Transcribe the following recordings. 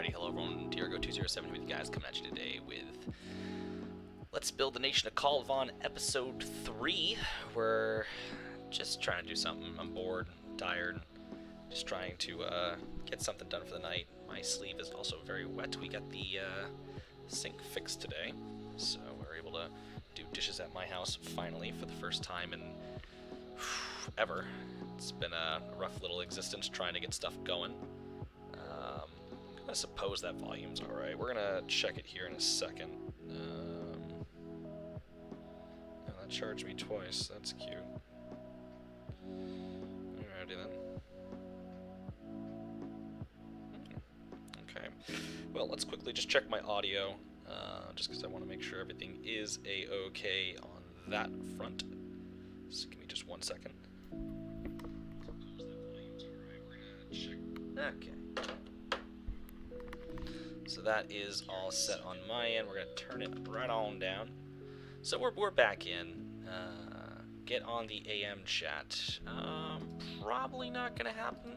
Alrighty, hello everyone, Diego207 with you guys, coming at you today with Let's Build the Nation of Kaldvann Episode 3. We're just trying to do something. I'm bored, tired, just trying to get something done for the night. My sleeve is also very wet. We got the sink fixed today, so we're able to do dishes at my house finally for the first time in ever. It's been a rough little existence trying to get stuff going. I suppose that volume's alright. We're gonna check it here in a second. Oh, that charged me twice. That's cute. Alrighty then. Okay. Well, let's quickly just check my audio, just because I want to make sure everything is a-okay on that front. So give me just 1 second. Okay. So that is all set on my end. We're going to turn it right on down. So we're back in. Get on the AM chat. Probably not going to happen.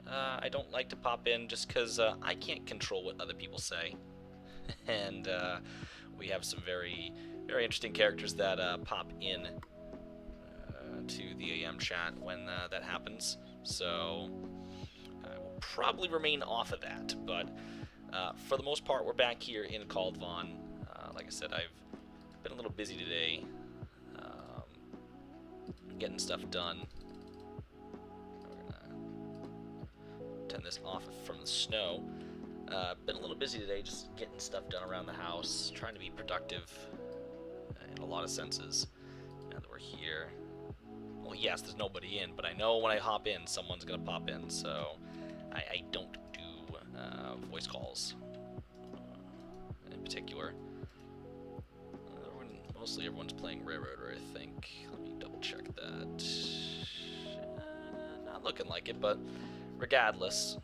I don't like to pop in just because I can't control what other people say. And we have some very, very interesting characters that pop in to the AM chat when that happens. So I will probably remain off of that, but for the most part, we're back here in Kaldvann. Like I said, I've been a little busy today, getting stuff done. We're gonna turn this off from the snow. Been a little busy today, just getting stuff done around the house, trying to be productive in a lot of senses. Now that we're here. Well, yes, there's nobody in, but I know when I hop in, someone's gonna pop in, so I don't do voice calls in particular. Mostly everyone's playing Railroader, I think. Let me double check that. Not looking like it, but regardless.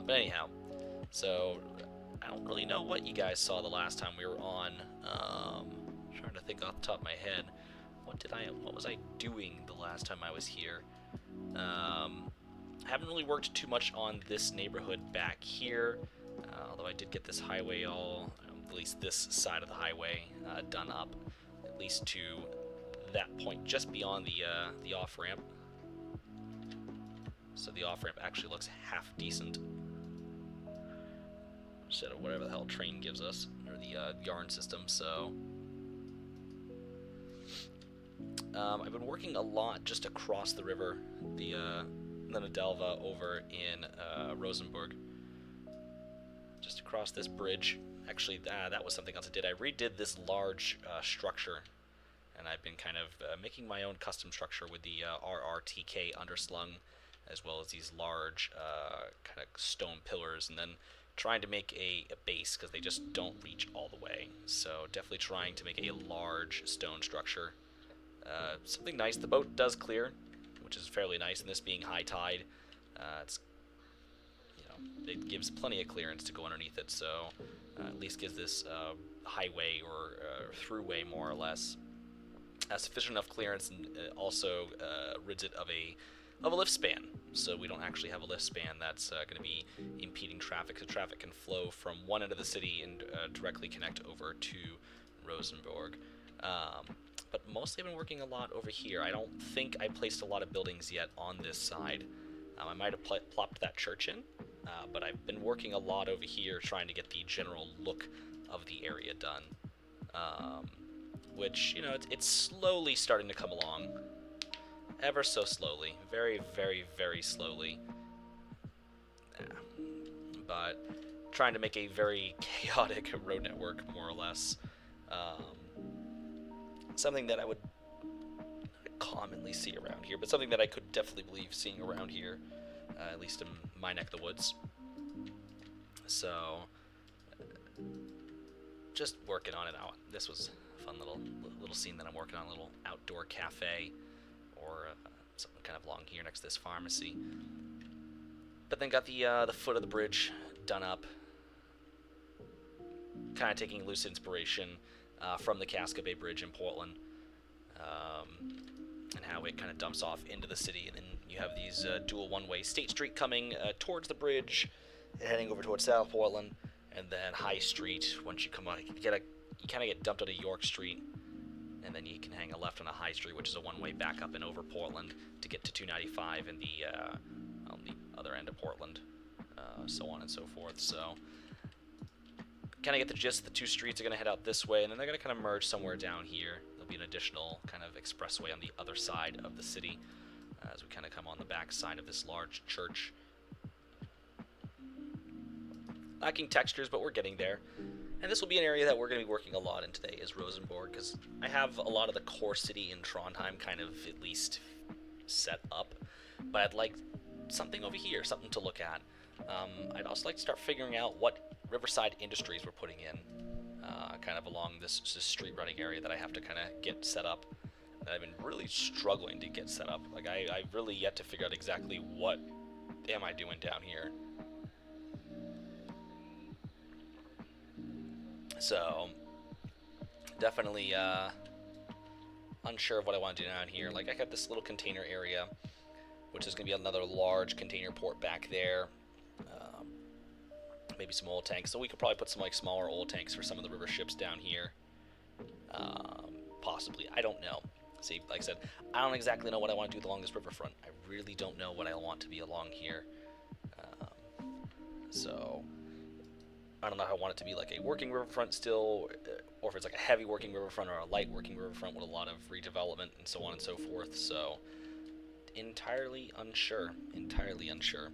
But anyhow, so I don't really know what you guys saw the last time we were on. Trying to think off the top of my head. What was I doing the last time I was here? Haven't really worked too much on this neighborhood back here, although I did get this highway at least this side of the highway, done up, at least to that point just beyond the off-ramp. So the off-ramp actually looks half decent, instead of whatever the hell train gives us, or the yarn system, so... I've been working a lot just across the river, the Nadelva over in Rosenborg. Just across this bridge. Actually, that was something else I did. I redid this large structure, and I've been kind of making my own custom structure with the RRTK underslung, as well as these large kind of stone pillars, and then trying to make a base, because they just don't reach all the way. So definitely trying to make a large stone structure. Something nice, the boat does clear, which is fairly nice, and this being high tide, it gives plenty of clearance to go underneath it, so at least gives this highway or throughway more or less sufficient enough clearance, and also rids it of a lift span, so we don't actually have a lift span that's going to be impeding traffic, so traffic can flow from one end of the city and directly connect over to Rosenborg. But mostly I've been working a lot over here. I don't think I placed a lot of buildings yet on this side. I might have plopped that church in, but I've been working a lot over here trying to get the general look of the area done. Which, it's slowly starting to come along. Ever so slowly. Very, very, very slowly. But trying to make a very chaotic road network, more or less. Something that I would commonly see around here, but something that I could definitely believe seeing around here, at least in my neck of the woods. So, just working on it out. This was a fun little scene that I'm working on, a little outdoor cafe, or something kind of along here next to this pharmacy. But then got the foot of the bridge done up, kind of taking loose inspiration from the Casca Bay Bridge in Portland. and how it kind of dumps off into the city. And then you have these dual one-way State Street coming towards the bridge, heading over towards South Portland, and then High Street. Once you come out, you kind of get dumped out of York Street, and then you can hang a left on a High Street, which is a one-way back up and over Portland to get to 295 and on the other end of Portland, so on and so forth. So kind of get the gist. The two streets are going to head out this way, and then they're going to kind of merge somewhere down here. There'll be an additional kind of expressway on the other side of the city as we kind of come on the back side of this large church. Lacking textures, but we're getting there. And this will be an area that we're going to be working a lot in today, is Rosenborg, because I have a lot of the core city in Trondheim kind of at least set up, but I'd like something over here, something to look at. I'd also like to start figuring out what riverside industries we're putting in, kind of along this street running area that I have to kind of get set up. And I've been really struggling to get set up. Like, I've really yet to figure out exactly what am I doing down here. So, definitely unsure of what I want to do down here. Like, I got this little container area, which is going to be another large container port back there. Maybe some oil tanks. So we could probably put some like smaller oil tanks for some of the river ships down here. Possibly. I don't know. See, like I said, I don't exactly know what I want to do along this riverfront. I really don't know what I want to be along here. So I don't know if I want it to be like a working riverfront still, or if it's like a heavy working riverfront or a light working riverfront with a lot of redevelopment and so on and so forth. So entirely unsure. Entirely unsure.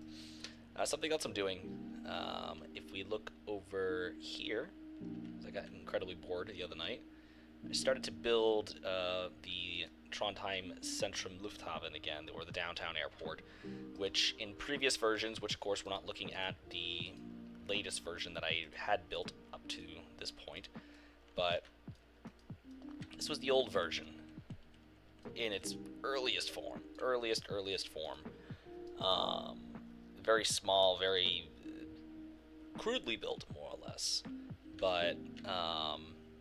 Something else I'm doing, if we look over here, I got incredibly bored the other night, I started to build the Trondheim Centrum Lufthaven again, or the downtown airport, which in previous versions, which of course we're not looking at the latest version that I had built up to this point, but this was the old version in its earliest form, earliest form. Very small, very crudely built, more or less, but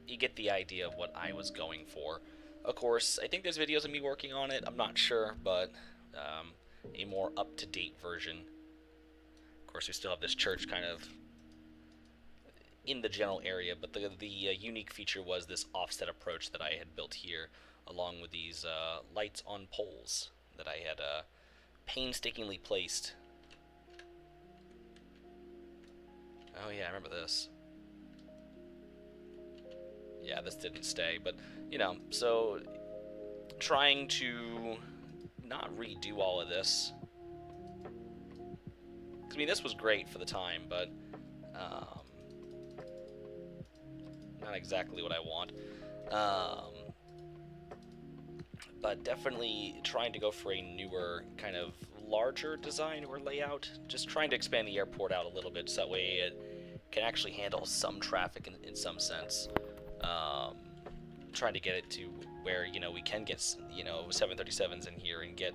you get the idea of what I was going for. Of course, I think there's videos of me working on it, I'm not sure, but a more up-to-date version. Of course, we still have this church kind of in the general area, but the unique feature was this offset approach that I had built here, along with these lights on poles that I had painstakingly placed. Oh yeah, I remember this. Yeah, this didn't stay, but, you know, so trying to not redo all of this. I mean, this was great for the time, but not exactly what I want. But definitely trying to go for a newer, kind of larger design or layout. Just trying to expand the airport out a little bit so that way it can actually handle some traffic in some sense. Trying to get it to where, you know, we can get, you know, 737s in here and get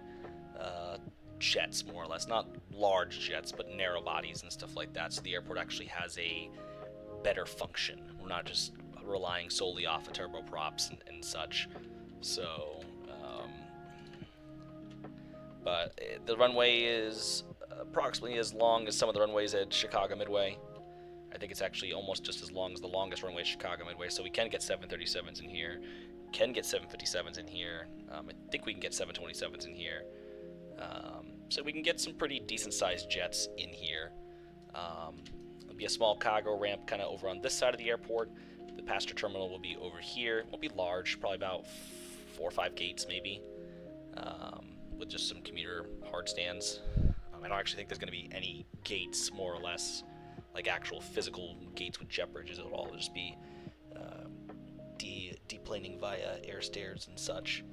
jets, more or less. Not large jets, but narrow bodies and stuff like that, so the airport actually has a better function. We're not just relying solely off of turboprops and such. So, but the runway is approximately as long as some of the runways at Chicago Midway. I think it's actually almost just as long as the longest runway at Chicago Midway, so we can get 737s in here, can get 757s in here, I think we can get 727s in here, so we can get some pretty decent-sized jets in here. There'll be a small cargo ramp kind of over on this side of the airport. The passenger terminal will be over here. It won't be large, probably about 4 or 5 gates maybe, with just some commuter hard stands. I don't actually think there's going to be any gates, more or less, like actual physical gates with jet bridges. It'll all just be deplaning via air stairs and such.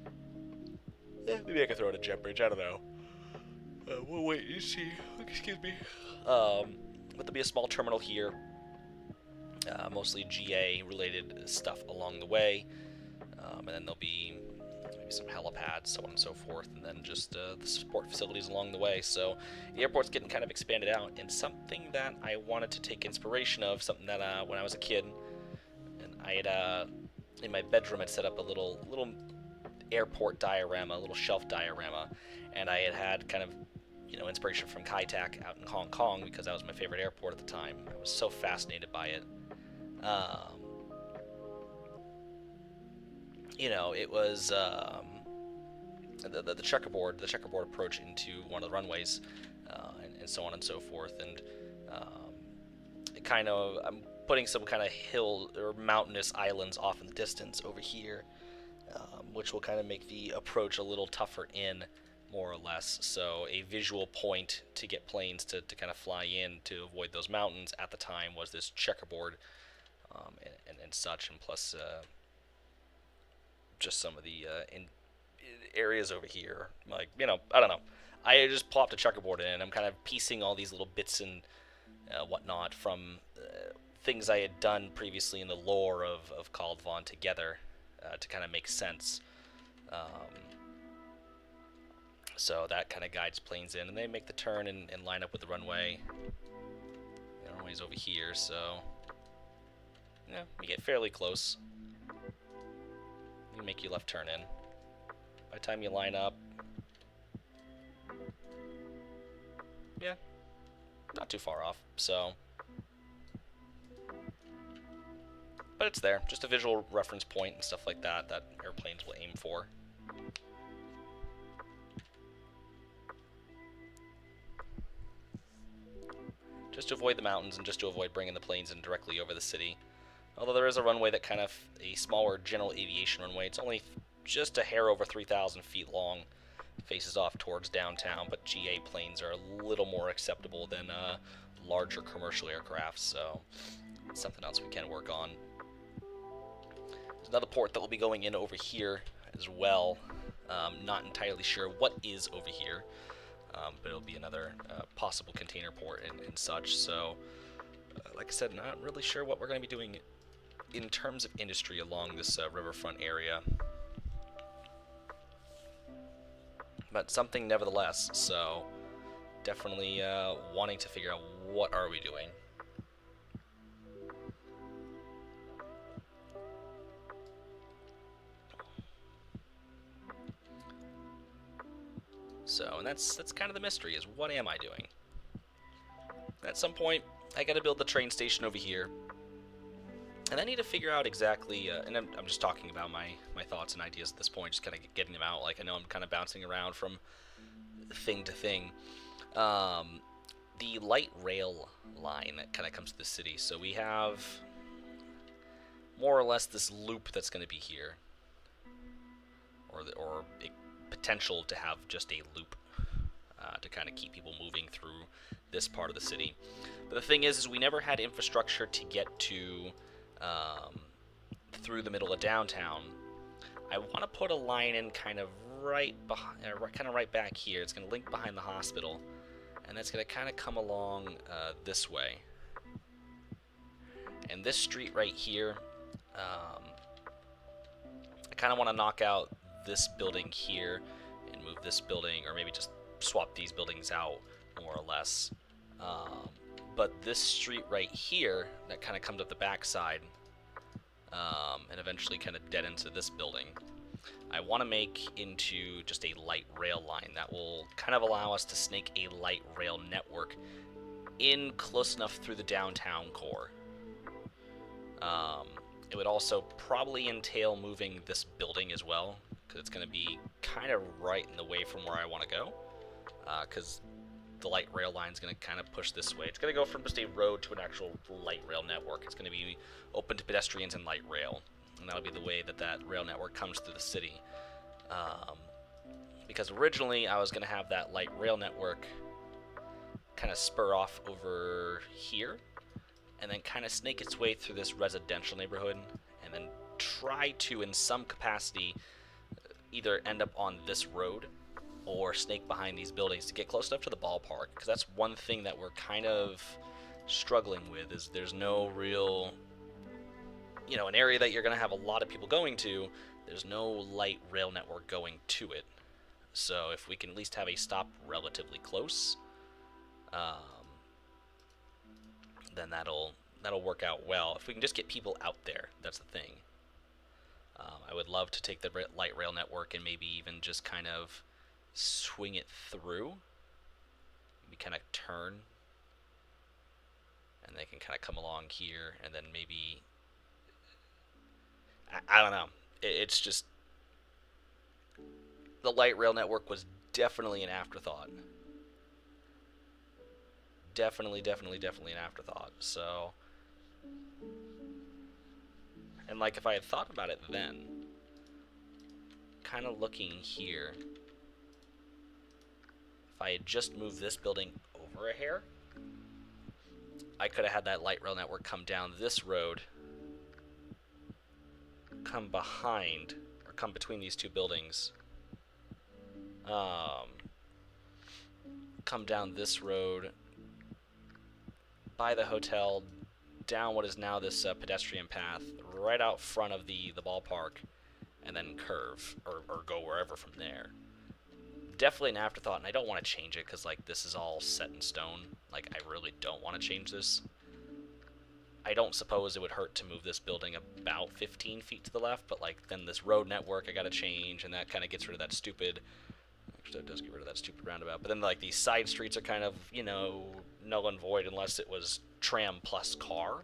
Yeah, maybe I could throw in a jet bridge, I don't know. We'll wait and see. Excuse me. But there'll be a small terminal here. Mostly GA related stuff along the way. And then there'll be maybe some helipads, so on and so forth, and then just the support facilities along the way. So the airport's getting kind of expanded out, and something that I wanted to take inspiration of, something that when I was a kid, and I had in my bedroom I'd set up a little airport diorama, a little shelf diorama, and I had kind of, inspiration from Kai Tak out in Hong Kong because that was my favorite airport at the time. I was so fascinated by it. It was the checkerboard approach into one of the runways, and so on and so forth, and it kind of, I'm putting some kind of hill or mountainous islands off in the distance over here, which will kind of make the approach a little tougher in, more or less. So a visual point to get planes to kind of fly in to avoid those mountains at the time was this checkerboard, and such, and plus just some of the in areas over here, like, I don't know. I just plopped a checkerboard in, and I'm kind of piecing all these little bits and whatnot from things I had done previously in the lore of Kaldvann together to kind of make sense. So that kind of guides planes in, and they make the turn and line up with the runway. The runway's over here, so yeah, we get fairly close. You make your left turn in. By the time you line up, yeah, not too far off, so. But it's there, just a visual reference point and stuff like that that airplanes will aim for. Just to avoid the mountains and just to avoid bringing the planes in directly over the city. Although there is a runway that kind of, a smaller general aviation runway, it's only just a hair over 3,000 feet long, faces off towards downtown, but GA planes are a little more acceptable than larger commercial aircraft, so it's something else we can work on. There's another port that will be going in over here as well. Not entirely sure what is over here, but it'll be another possible container port and such, so like I said, not really sure what we're going to be doing in terms of industry along this riverfront area. But something nevertheless, so definitely wanting to figure out what are we doing. So, and that's kind of the mystery, is what am I doing? At some point, I gotta build the train station over here. And I need to figure out exactly, and I'm just talking about my thoughts and ideas at this point, just kind of getting them out. Like, I know I'm kind of bouncing around from thing to thing. The light rail line that kind of comes to the city. So we have more or less this loop that's going to be here, or a potential to have just a loop to kind of keep people moving through this part of the city. But the thing is we never had infrastructure to get to through the middle of downtown. I want to put a line in kind of right back here. It's going to link behind the hospital, and that's going to kind of come along this way. And this street right here, I kind of want to knock out this building here and move this building, or maybe just swap these buildings out more or less. But this street right here that kind of comes up the backside and eventually kind of dead into this building, I want to make into just a light rail line that will kind of allow us to snake a light rail network in close enough through the downtown core. It would also probably entail moving this building as well, because it's going to be kind of right in the way from where I want to go, because the light rail line is going to kind of push this way. It's going to go from just a road to an actual light rail network. It's going to be open to pedestrians and light rail, and that'll be the way that that rail network comes through the city. Because originally I was going to have that light rail network kind of spur off over here, and then kind of snake its way through this residential neighborhood, and then try to, in some capacity, either end up on this road or snake behind these buildings to get close enough to the ballpark, because that's one thing that we're kind of struggling with, is there's no real, an area that you're going to have a lot of people going to, there's no light rail network going to it. So if we can at least have a stop relatively close, then that'll work out well. If we can just get people out there, that's the thing. I would love to take the light rail network and maybe even just kind of swing it through. Maybe kind of turn, and they can kind of come along here, and then maybe I don't know. It's just the light rail network was definitely an afterthought. Definitely an afterthought. So, and like if I had thought about it then, kind of looking here, if I had just moved this building over a hair, I could have had that light rail network come down this road, come behind, or come between these two buildings, come down this road, by the hotel, down what is now this pedestrian path, right out front of the ballpark, and then curve, or go wherever from there. Definitely an afterthought, and I don't want to change it, because, like, this is all set in stone. Like, I really don't want to change this. I don't suppose it would hurt to move this building about 15 feet to the left, but, like, then this road network I gotta change, and that kind of gets rid of that stupid... Actually, it does get rid of that stupid roundabout. But then, like, these side streets are kind of, you know, null and void unless it was tram plus car.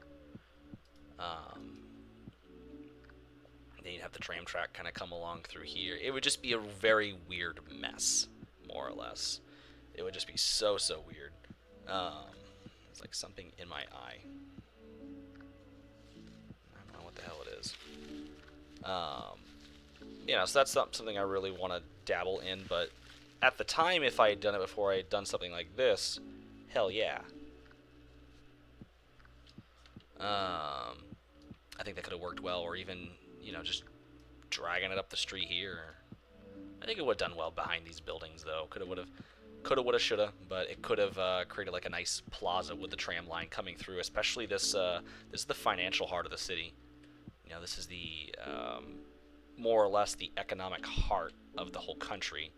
Then you'd have the tram track kind of come along through here. It would just be a very weird mess, more or less. It would just be so weird. It's like something in my eye. I don't know what the hell it is. You know, so that's not something I really want to dabble in, but at the time, if I had done it before I had done something like this, hell yeah. I think that could have worked well, or even, you know, just dragging it up the street here. I think it would have done well behind these buildings, though. Coulda, woulda, shoulda, but it could have created like a nice plaza with the tram line coming through. Especially this, this is the financial heart of the city. You know, this is the more or less the economic heart of the whole country.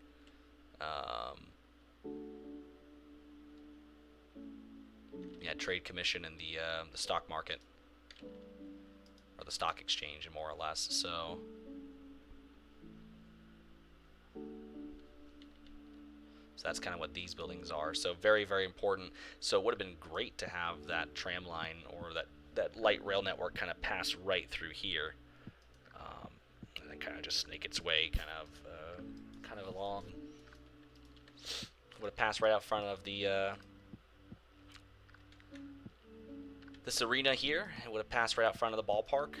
Yeah, trade commission and the stock market, or the stock exchange, more or less. So that's kind of what these buildings are. So very important. So it would have been great to have that tram line or that light rail network kind of pass right through here, and then kind of just snake its way kind of along. Would have passed right out front of the this arena here. It would have passed right out front of the ballpark.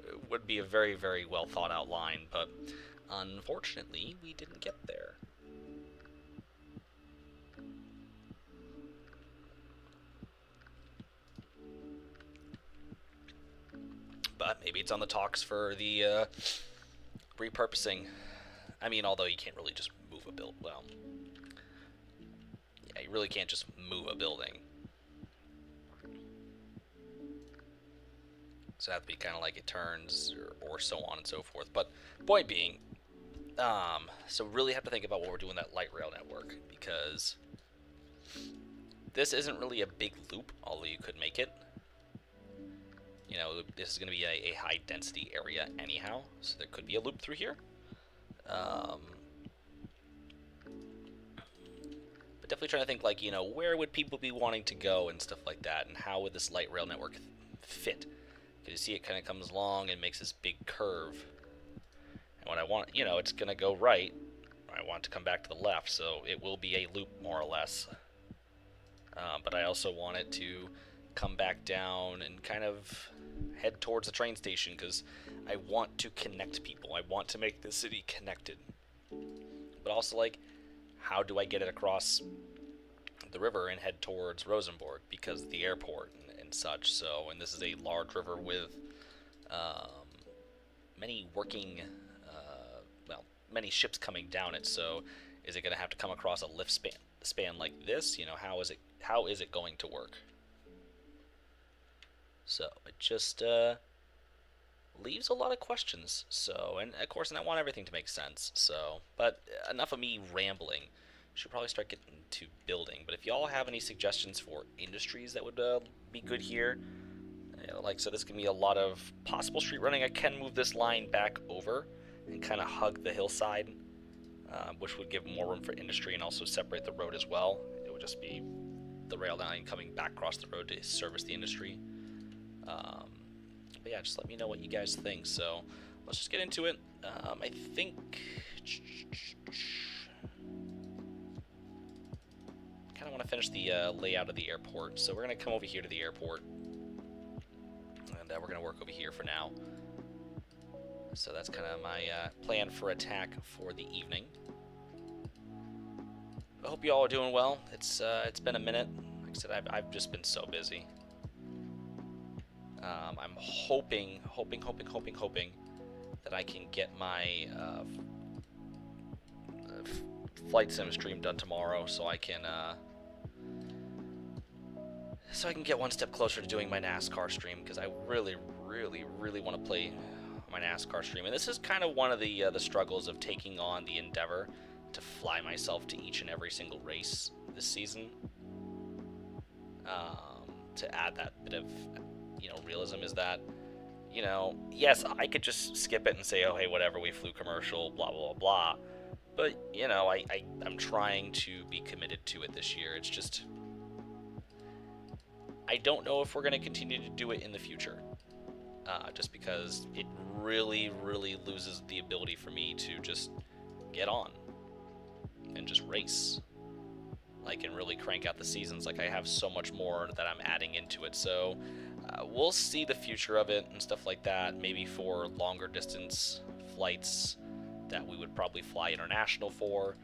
It would be a very well thought out line, but unfortunately we didn't get there. But maybe it's on the talks for the repurposing. I mean, although you can't really just move a build. Well, yeah, you really can't just move a building. So it have to be kind of like it turns, or so on and so forth. But point being, so really have to think about what we're doing with that light rail network, because this isn't really a big loop, although you could make it. You know, this is going to be a high density area anyhow, so there could be a loop through here. But definitely trying to think, like, you know, where would people be wanting to go and stuff like that, and how would this light rail network fit? Because you see it kind of comes along and makes this big curve. And when I want, you know, it's going to go right, I want it to come back to the left, so it will be a loop, more or less. But I also want it to come back down and kind of head towards the train station, because I want to connect people. I want to make the city connected. But also, like, how do I get it across the river and head towards Rosenborg, because of the airport and such. So, and this is a large river with many working, many ships coming down it. So is it going to have to come across a lift span like this? You know, how is it going to work? So it just leaves a lot of questions. So, and of course, and I want everything to make sense. So, but enough of me rambling. Should probably start getting to building. But if y'all have any suggestions for industries that would be good here, Yeah, like, so this can be a lot of possible street running. I can move this line back over and kind of hug the hillside, which would give more room for industry and also separate the road as well. It would just be the rail line coming back across the road to service the industry. But yeah, just let me know what you guys think. So let's just get into it. I think kind of want to finish the layout of the airport. So we're going to come over here to the airport. And we're going to work over here for now. So that's kind of my plan for attack for the evening. I hope you all are doing well. It's been a minute. Like I said, I've just been so busy. I'm hoping that I can get my flight sim stream done tomorrow, so I can get one step closer to doing my NASCAR stream, because I really want to play my NASCAR stream. And this is kind of one of the struggles of taking on the endeavor to fly myself to each and every single race this season. To add that bit of, realism is that, yes, I could just skip it and say, oh, hey, whatever, we flew commercial, blah, blah, blah. But, I'm trying to be committed to it this year. It's just, I don't know if we're going to continue to do it in the future. Just because it really loses the ability for me to just get on and just race. Like, and really crank out the seasons. Like, I have so much more that I'm adding into it. So we'll see the future of it and stuff like that. Maybe for longer distance flights that we would probably fly international for.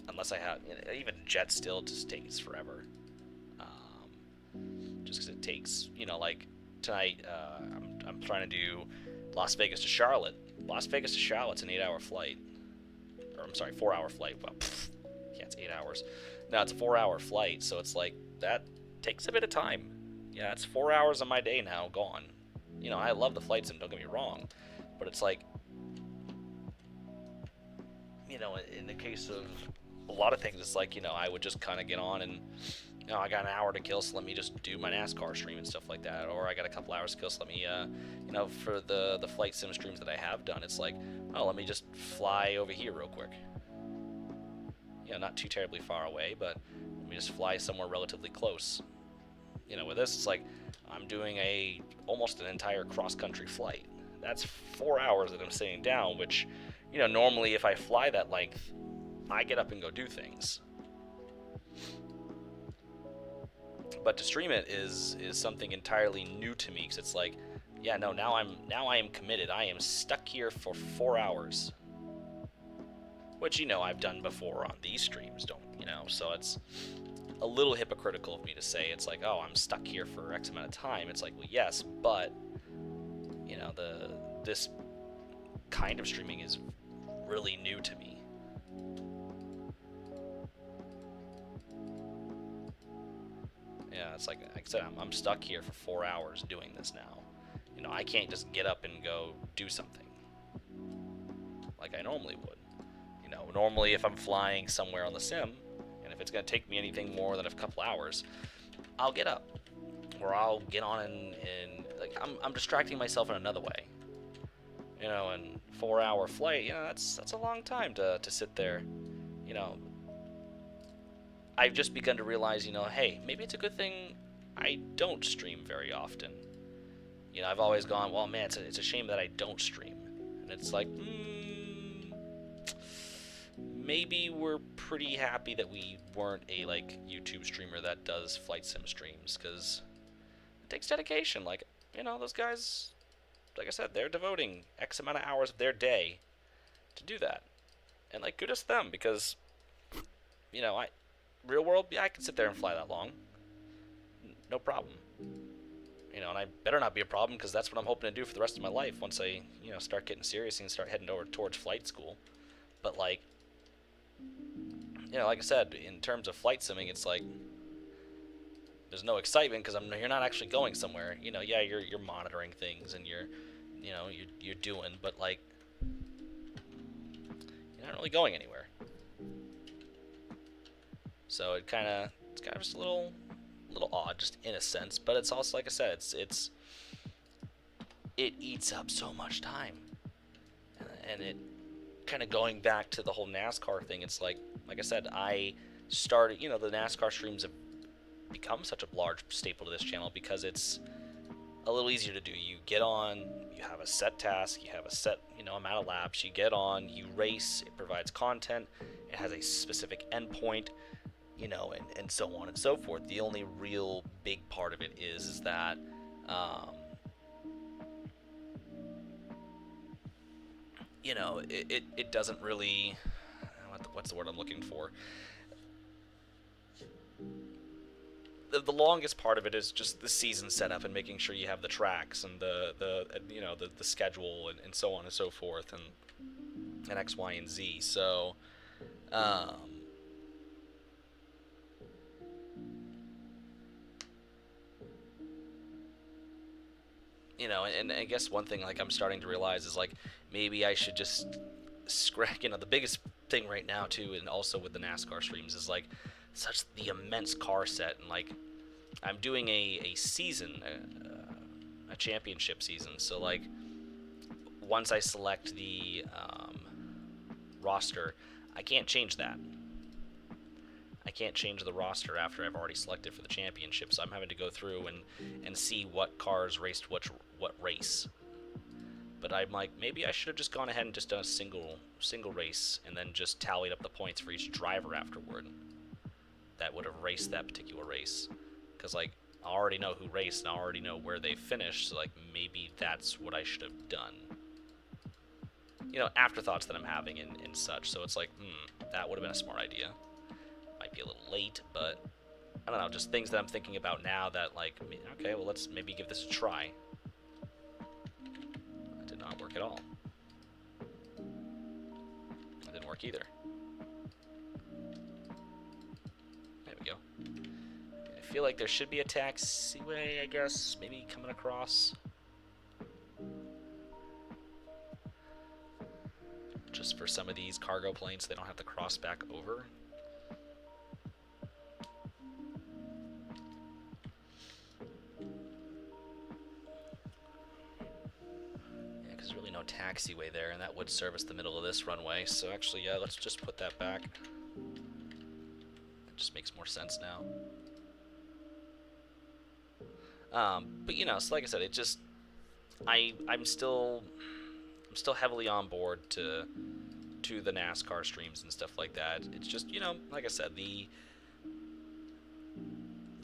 Unless I have, even jet still just takes forever. Just because it takes, like tonight, I'm trying to do Las Vegas to Charlotte. Las Vegas to Charlotte's an 8-hour flight. Or I'm sorry, 4-hour flight. Well, yeah, it's 8 hours. No, it's a 4-hour flight, so it's like, that takes a bit of time. Yeah, it's 4 hours of my day now gone. I love the flight sim, don't get me wrong, but it's like, in the case of a lot of things, it's like, I would just kind of get on and, I got an hour to kill, so let me just do my NASCAR stream and stuff like that, or I got a couple hours to kill, so let me, for the flight sim streams that I have done, it's like, oh, let me just fly over here real quick. Not too terribly far away, but let me just fly somewhere relatively close. With this, it's like I'm doing almost an entire cross-country flight. That's 4 hours that I'm sitting down, which, normally if I fly that length, I get up and go do things. But to stream it is something entirely new to me, because it's like, yeah, no, now I am committed. I am stuck here for 4 hours. Which, I've done before on these streams, so it's a little hypocritical of me to say it's like, oh, I'm stuck here for X amount of time. It's like, well, yes, but, this kind of streaming is really new to me. Yeah, it's like I said, I'm stuck here for 4 hours doing this now. I can't just get up and go do something like I normally would. Normally if I'm flying somewhere on the sim, and if it's going to take me anything more than a couple hours, I'll get up. Or I'll get on and like, I'm distracting myself in another way. And 4-hour flight, that's a long time to sit there. I've just begun to realize, hey, maybe it's a good thing I don't stream very often. I've always gone, well, man, it's a shame that I don't stream. And it's like, maybe we're pretty happy that we weren't a YouTube streamer that does flight sim streams, because it takes dedication. Like, those guys, like I said, they're devoting X amount of hours of their day to do that, and kudos to them, because real world, yeah, I can sit there and fly that long, no problem. And I better not be a problem, because that's what I'm hoping to do for the rest of my life once I start getting serious and start heading over towards flight school. But like I said, in terms of flight simming, it's like there's no excitement because you're not actually going somewhere. Yeah, you're monitoring things and you're doing, but you're not really going anywhere. So it's kind of just a little little odd, just in a sense. But it's also, like I said, it eats up so much time, and it kind of going back to the whole NASCAR thing. It's like I said, I started, the NASCAR streams have become such a large staple to this channel because it's a little easier to do. You get on, you have a set task, you have a set, amount of laps, you get on, you race, it provides content, it has a specific endpoint, and so on and so forth. The only real big part of it is that it doesn't really, what's the word I'm looking for? The longest part of it is just the season setup and making sure you have the tracks and the schedule and so on and so forth and X, Y, and Z. So, and I guess one thing like I'm starting to realize is like maybe I should just scrap. The biggest thing right now too, and also with the NASCAR streams is like such the immense car set, and like I'm doing a season, a championship season. So like once I select the roster, I can't change that. I can't change the roster after I've already selected for the championship, so I'm having to go through and see what cars raced what race. But I'm like, maybe I should have just gone ahead and just done a single race and then just tallied up the points for each driver afterward that would have raced that particular race. Because like I already know who raced and I already know where they finished, so like maybe that's what I should have done. Afterthoughts that I'm having and such. So it's like, that would have been a smart idea. Might be a little late, but I don't know, just things that I'm thinking about now that like, okay, well let's maybe give this a try. That did not work at all. That didn't work either. There we go. I feel like there should be a taxiway, I guess, maybe coming across. Just for some of these cargo planes, so they don't have to cross back over. Taxiway there, and that would service the middle of this runway. So actually, yeah, let's just put that back. It just makes more sense now. But so like I said, it just I'm still heavily on board to the NASCAR streams and stuff like that. It's just like I said, the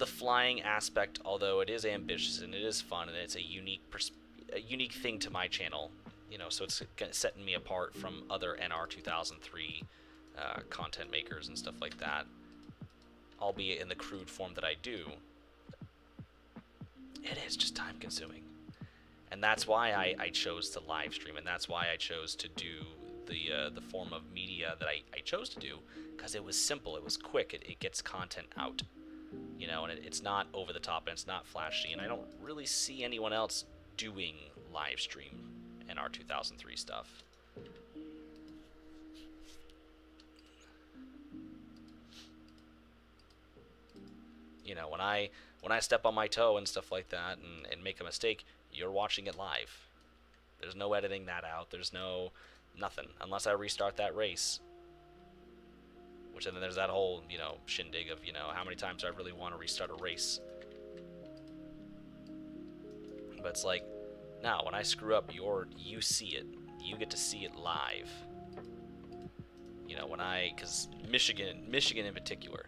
flying aspect, although it is ambitious and it is fun and it's a unique thing to my channel. So it's setting me apart from other NR 2003 content makers and stuff like that, albeit in the crude form that I do. It is just time consuming, and that's why I chose to live stream, and that's why I chose to do the form of media that I chose to do, because it was simple, it was quick, it gets content out, and it's not over the top and it's not flashy, and I don't really see anyone else doing live stream NR 2003 stuff. When I step on my toe and stuff like that and make a mistake, you're watching it live. There's no editing that out. There's nothing unless I restart that race. Which then there's that whole shindig of how many times do I really want to restart a race. But it's like, now, when I screw up, you see it. You get to see it live. Because Michigan in particular,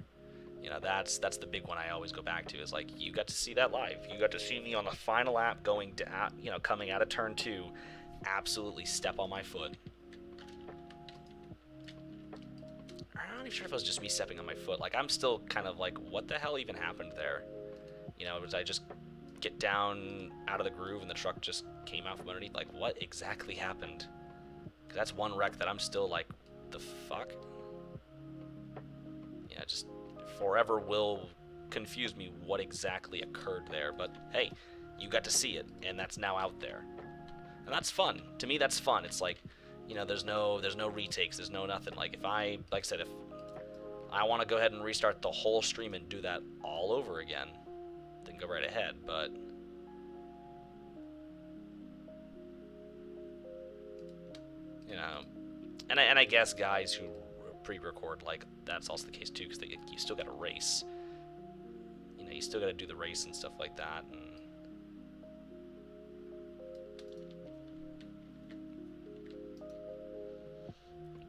that's the big one I always go back to. Is like, you got to see that live. You got to see me on the final lap coming out of turn 2, absolutely step on my foot. I'm not even sure if it was just me stepping on my foot. Like, I'm still kind of like, what the hell even happened there? Was I just get down out of the groove and the truck just came out from underneath? Like, what exactly happened? 'Cause that's one wreck that I'm still like, the fuck? Just forever will confuse me what exactly occurred there. But hey, you got to see it, and that's now out there, and that's fun. To me, that's fun. It's like, there's no retakes, there's no nothing. Like, if I said, if I want to go ahead and restart the whole stream and do that all over again, then go right ahead, but you know, and I guess guys who pre-record, like, that's also the case too, because you still got to race. You know, you still got to do the race and stuff like that. And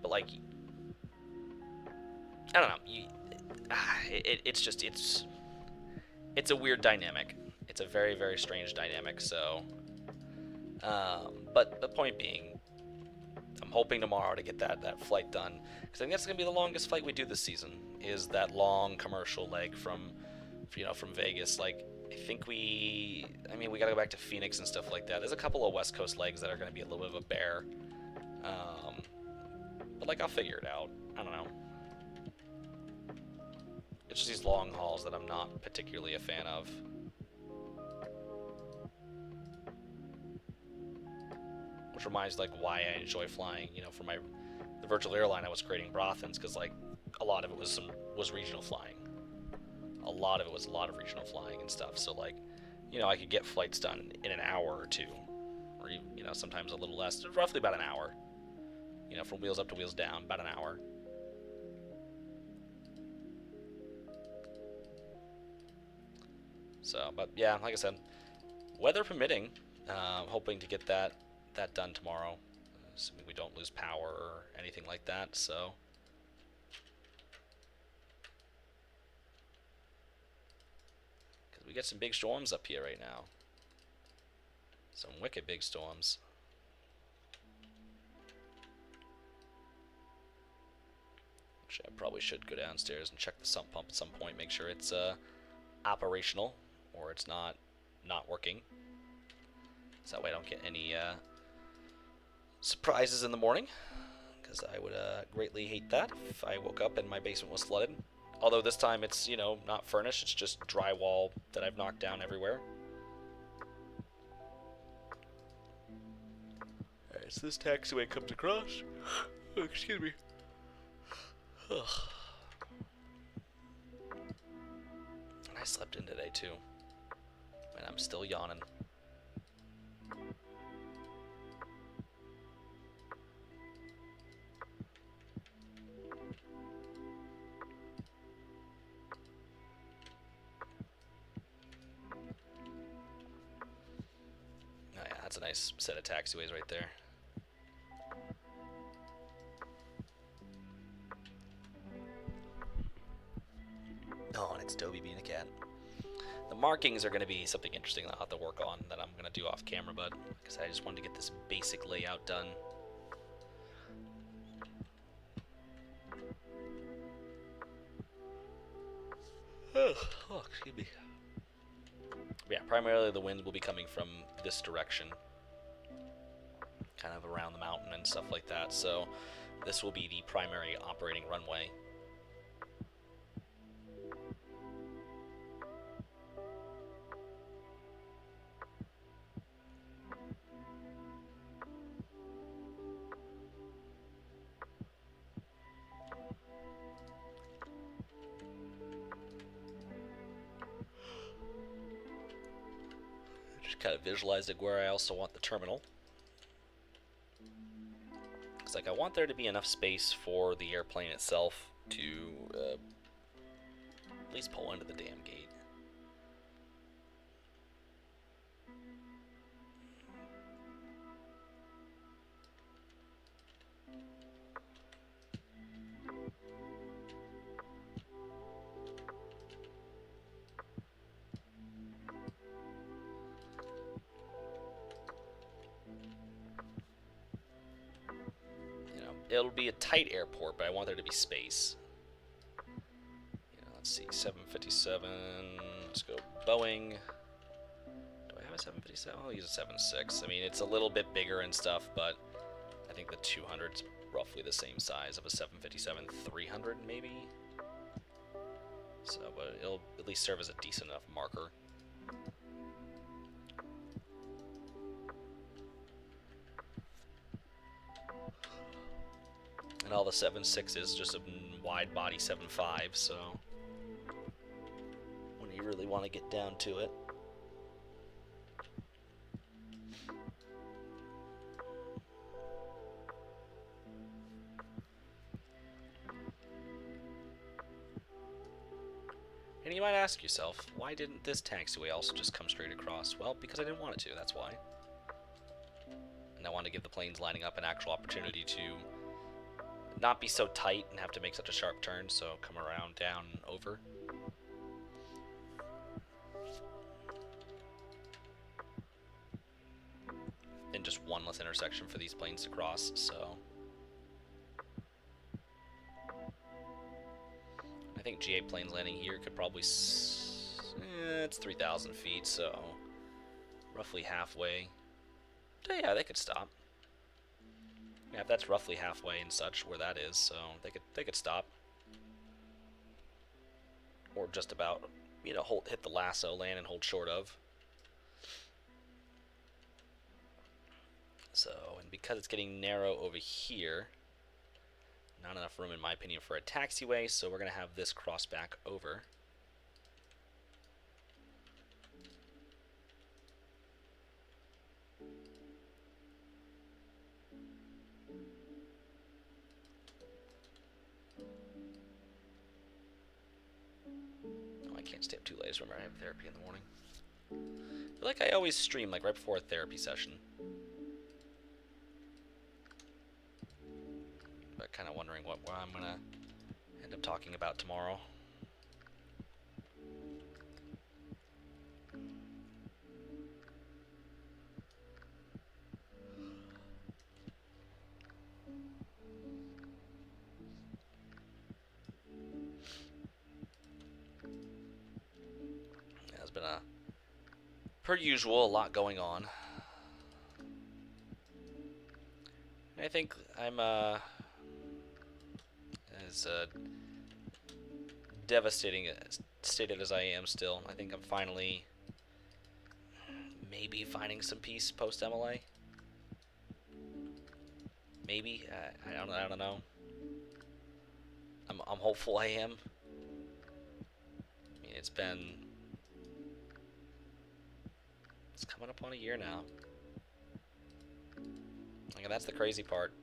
but like, I don't know. It's a weird dynamic. It's a very, very strange dynamic. So, but the point being, I'm hoping tomorrow to get that flight done, because I think that's gonna be the longest flight we do this season. Is that long commercial leg from Vegas? Like, we gotta go back to Phoenix and stuff like that. There's a couple of West Coast legs that are gonna be a little bit of a bear, but like, I'll figure it out. I don't know. It's just these long hauls that I'm not particularly a fan of. Which reminds, like, why I enjoy flying, for the virtual airline I was creating, Brothans, because, like, a lot of it was regional flying. A lot of regional flying and stuff. So, like, I could get flights done in an hour or two, or even, sometimes a little less, roughly about an hour. From wheels up to wheels down, about an hour. So, but yeah, like I said, weather permitting, hoping to get that done tomorrow, assuming we don't lose power or anything like that. So, because we get some big storms up here right now, some wicked big storms. Actually, I probably should go downstairs and check the sump pump at some point, make sure it's operational, or it's not working, so that way I don't get any surprises in the morning, because I would greatly hate that if I woke up and my basement was flooded. Although this time it's, not furnished, it's just drywall that I've knocked down everywhere. Alright, so this taxiway comes across. Oh, excuse me. And I slept in today too, and I'm still yawning. Oh yeah, that's a nice set of taxiways right there. Oh, and it's Toby being a cat. The markings are going to be something interesting that I'll have to work on, that I'm going to do off camera, but because I just wanted to get this basic layout done. Oh, excuse me. Yeah, primarily the winds will be coming from this direction, kind of around the mountain and stuff like that, so this will be the primary operating runway. Just kind of visualized where I also want the terminal. It's like I want there to be enough space for the airplane itself to at least pull into the damn gate. It'll be a tight airport, but I want there to be space. Let's see, 757. Let's go Boeing. Do I have a 757? I'll use a 76. I mean, it's a little bit bigger and stuff, but I think the 200's roughly the same size of a 757. 300 maybe. So, but it'll at least serve as a decent enough marker. And all the 7.6 is just a wide body 7.5, so when you're really want to get down to it. And you might ask yourself, why didn't this taxiway also just come straight across? Well, because I didn't want it to, that's why. And I wanted to give the planes lining up an actual opportunity to not be so tight and have to make such a sharp turn, so come around, down, over. And just one less intersection for these planes to cross, so... I think GA planes landing here could probably... it's 3,000 feet, so... roughly halfway. Yeah, they could stop. Yeah, that's roughly halfway and such where that is, so they could stop. Or just about, you know, hit the lasso, land and hold short of. So, and because it's getting narrow over here, not enough room in my opinion for a taxiway, so we're going to have this cross back over. Oh, I can't stay up too late. Remember, I have therapy in the morning. I feel like I always stream like right before a therapy session. But kind of wondering what I'm going to end up talking about tomorrow. Yeah, it's been a, per usual, a lot going on. I think I'm as devastating stated as I am still. I think I'm finally maybe finding some peace post MLA. Maybe I don't know. I'm hopeful I am. I mean, it's coming up on a year now. Like, that's the crazy part.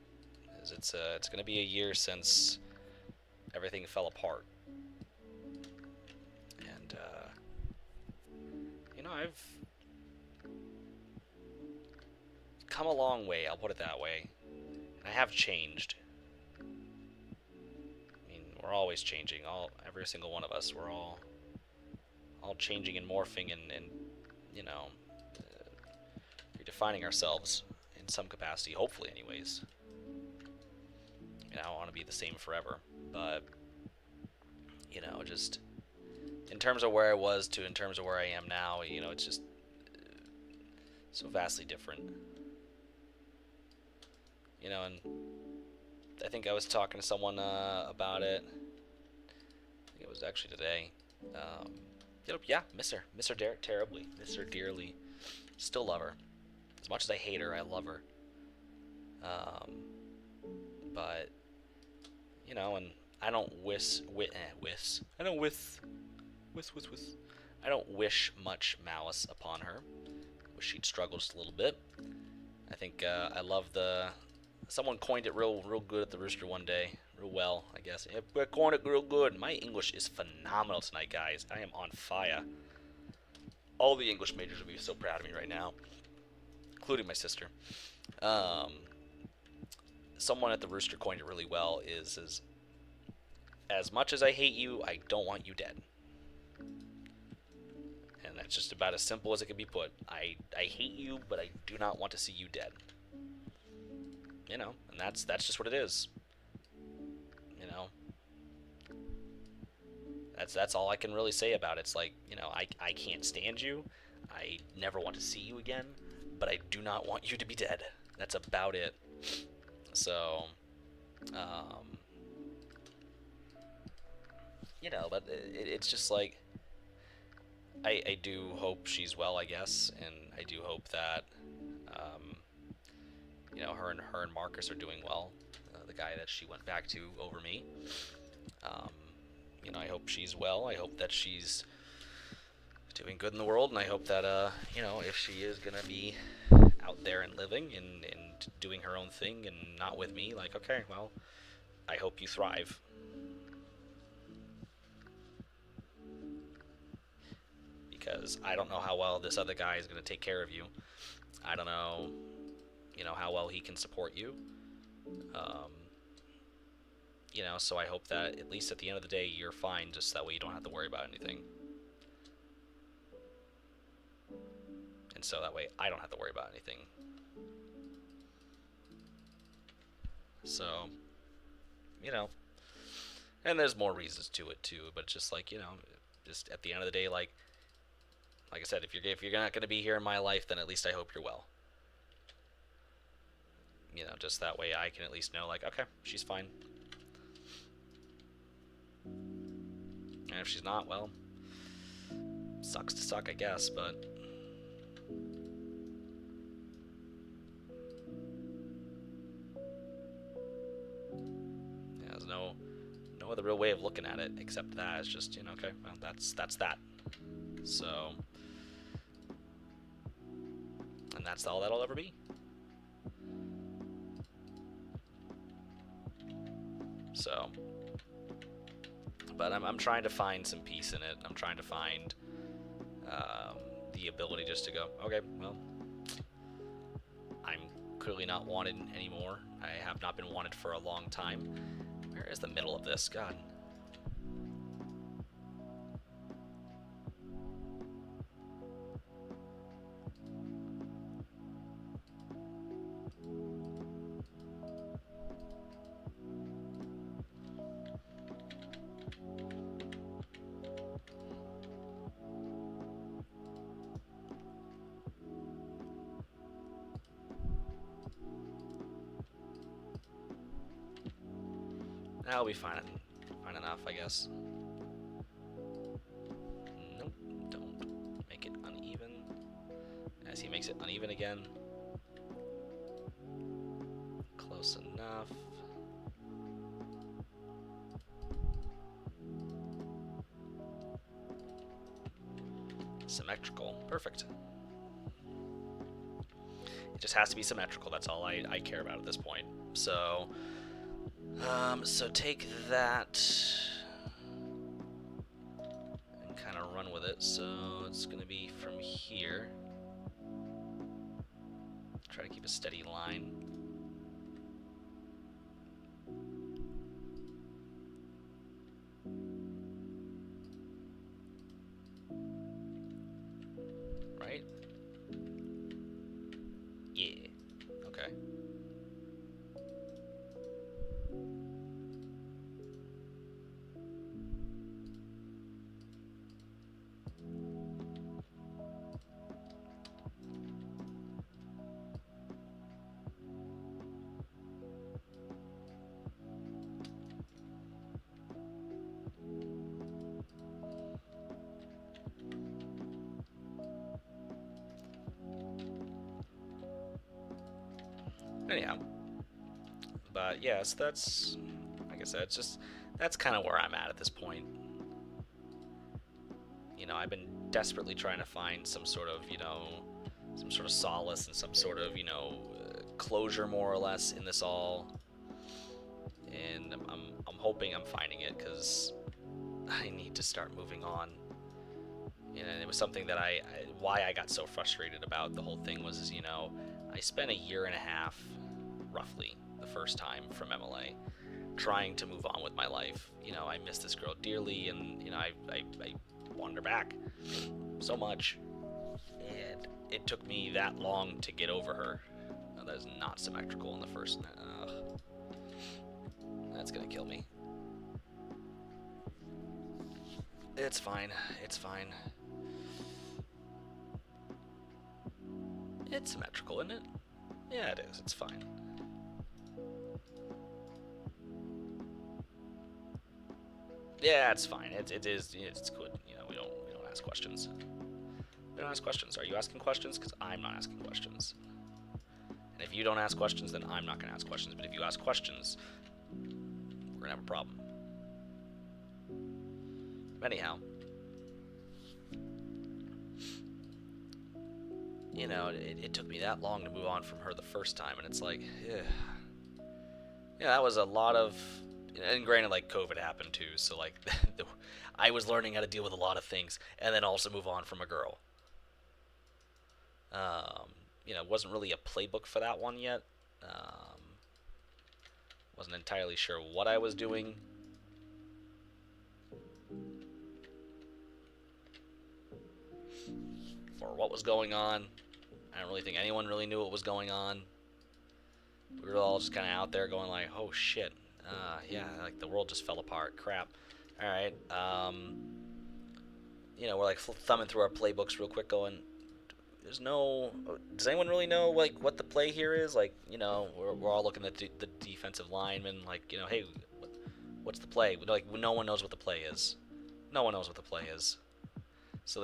Is it's gonna be a year since everything fell apart. And you know, I've come a long way, I'll put it that way. And I have changed. I mean, we're always changing. Every single one of us. We're all changing and morphing and you know, redefining ourselves in some capacity, hopefully anyways. You know, I don't want to be the same forever, but you know, just in terms of where I was to in terms of where I am now, you know, it's just so vastly different. You know, and I think I was talking to someone about it. I think it was actually today. Yeah, miss her terribly, miss her dearly. Still love her. As much as I hate her, I love her. But you know, and I don't I don't wish much malice upon her. Wish she'd struggled just a little bit. I think I love someone coined it real good at the Rooster one day. Real well, I guess. Yeah, coined it real good. My English is phenomenal tonight, guys. I am on fire. All the English majors would be so proud of me right now, including my sister. Someone at the Rooster coined it really well. Is as much as I hate you, I don't want you dead. And that's just about as simple as it can be put. I hate you, but I do not want to see you dead. You know, and that's just what it is. You know, that's all I can really say about it. It's like, you know, I can't stand you. I never want to see you again, but I do not want you to be dead. That's about it. So, you know, but it's just like, I do hope she's well, I guess, and I do hope that, you know, her and Marcus are doing well. The guy that she went back to over me. You know, I hope she's well. I hope that she's doing good in the world, and I hope that, you know, if she is gonna be out there and living and doing her own thing and not with me, like, okay, well, I hope you thrive. Because I don't know how well this other guy is gonna take care of you. I don't know, you know, how well he can support you. Um, you know, so I hope that at least at the end of the day you're fine, just that way you don't have to worry about anything. And so that way I don't have to worry about anything. So, you know, and there's more reasons to it too, but just like, you know, just at the end of the day, like I said, if you're not going to be here in my life, then at least I hope you're well. You know, just that way I can at least know, like, okay, she's fine. And if she's not, well, sucks to suck, I guess, but yeah, there's no other real way of looking at it except that. It's just, you know, okay, well, that's that. So, and that's all that'll ever be. So, but I'm trying to find some peace in it. I'm trying to find the ability just to go, okay, well, I'm clearly not wanted anymore. I have not been wanted for a long time. Where is the middle of this? God. That'll be fine enough, I guess. Nope, don't make it uneven. As he makes it uneven again. Close enough. Symmetrical, perfect. It just has to be symmetrical, that's all I care about at this point. So, so take that and kind of run with it. So it's going to be from here. Try to keep a steady line. Right? Yeah. Okay. Anyhow, but yes, that's, like I said, it's just, that's kind of where I'm at this point. You know, I've been desperately trying to find some sort of, you know, some sort of solace and some sort of, you know, closure more or less in this all. And I'm hoping I'm finding it, because I need to start moving on. And it was something that why I got so frustrated about the whole thing was, you know, I spent a year and a half, roughly, the first time from MLA, trying to move on with my life. You know, I miss this girl dearly, and, you know, I wanted her back so much. And it took me that long to get over her. That is not symmetrical in the first. That's gonna kill me. It's fine. It's fine. It's symmetrical, isn't it? Yeah, it is. It's fine. Yeah, it's fine. It is. It's good. You know, we don't ask questions. We don't ask questions. Are you asking questions? Because I'm not asking questions. And if you don't ask questions, then I'm not gonna ask questions. But if you ask questions, we're gonna have a problem. Anyhow. it took me that long to move on from her the first time, and it's like, that was a lot of, and granted, like COVID happened too, so like, I was learning how to deal with a lot of things, and then also move on from a girl. Wasn't really a playbook for that one yet. Wasn't entirely sure what I was doing. Or what was going on. I don't really think anyone really knew what was going on. We were all just kind of out there going like, oh shit, yeah, like the world just fell apart, crap. Alright, we're like thumbing through our playbooks real quick going, does anyone really know like what the play here is? Like, we're all looking at the defensive lineman, like, hey, what's the play? Like, no one knows what the play is. No one knows what the play is. So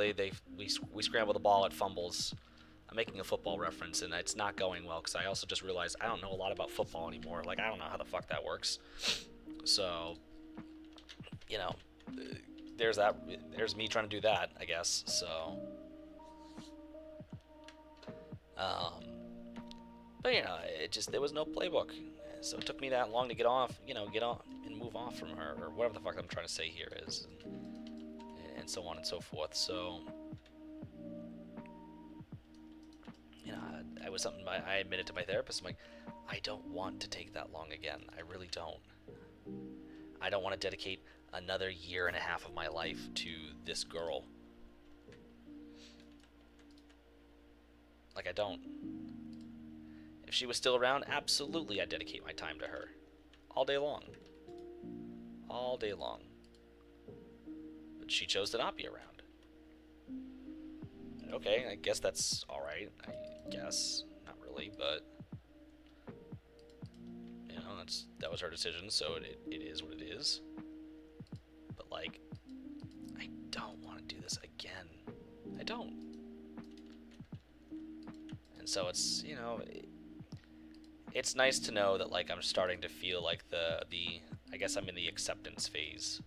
we scramble the ball, it fumbles. I'm making a football reference, and it's not going well because I also just realized I don't know a lot about football anymore. Like, I don't know how the fuck that works. So, there's that. There's me trying to do that, I guess. So, but there was no playbook, so it took me that long to get on and move off from her, or whatever the fuck I'm trying to say here is, and so on and so forth. So, I was something I admitted to my therapist. I'm like, I don't want to take that long again. I really don't. I don't want to dedicate another year and a half of my life to this girl. Like, I don't. If she was still around, absolutely I'd dedicate my time to her. All day long. All day long. But she chose to not be around. Okay, I guess that's alright. I guess. Not really, but that was her decision, so it is what it is. But like, I don't want to do this again. I don't. And so it's, it's nice to know that like I'm starting to feel like I guess I'm in the acceptance phase.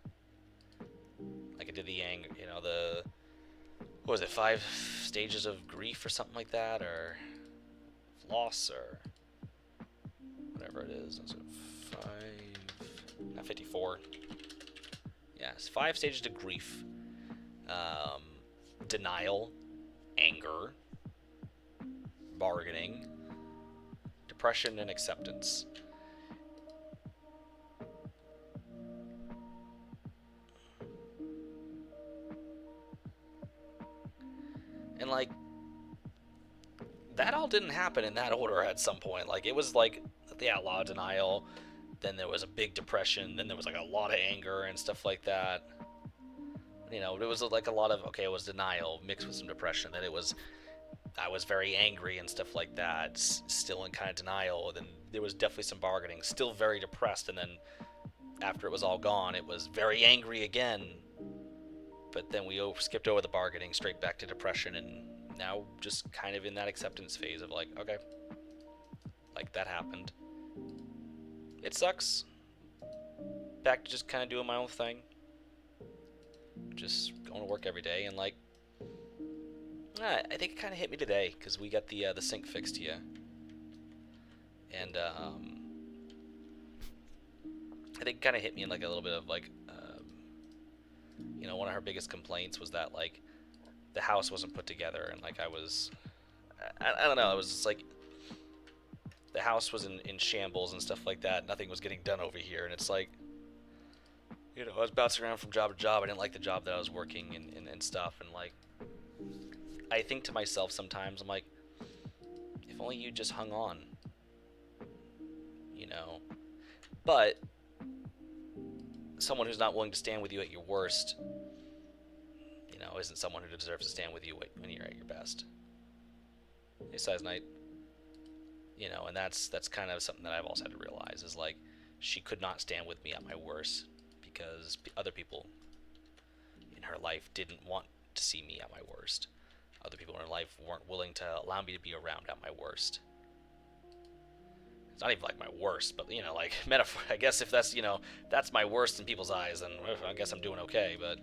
Like I did the what was it, 5 stages of grief or something like that, or loss, or whatever it is. Is it 5? Not 54. Yeah, it's 5 stages of grief. Denial, anger, bargaining, depression, and acceptance. And like, that all didn't happen in that order at some point. Like, it was like, yeah, a lot of denial, then there was a big depression, then there was like a lot of anger and stuff like that. It was like a lot of, okay, it was denial mixed with some depression, then I was very angry and stuff like that, still in kind of denial, then there was definitely some bargaining, still very depressed, and then after it was all gone, it was very angry again. But then we skipped over the bargaining, straight back to depression, and now just kind of in that acceptance phase of like, okay, like that happened. It sucks. Back to just kind of doing my own thing. Just going to work every day, and like, I think it kind of hit me today, because we got the sink fixed here. And I think it kind of hit me in like a little bit of like, one of her biggest complaints was that like the house wasn't put together, and like I don't know, it was just like the house was in shambles and stuff like that. Nothing was getting done over here, and it's like, I was bouncing around from job to job. I didn't like the job that I was working and stuff, and like, I think to myself sometimes, I'm like, if only you just hung on, but someone who's not willing to stand with you at your worst, isn't someone who deserves to stand with you when you're at your best. Hey, Size Knight. And that's kind of something that I've also had to realize, is like, she could not stand with me at my worst because other people in her life didn't want to see me at my worst. Other people in her life weren't willing to allow me to be around at my worst. It's not even like my worst, but like metaphor. I guess if that's that's my worst in people's eyes, then I guess I'm doing okay. But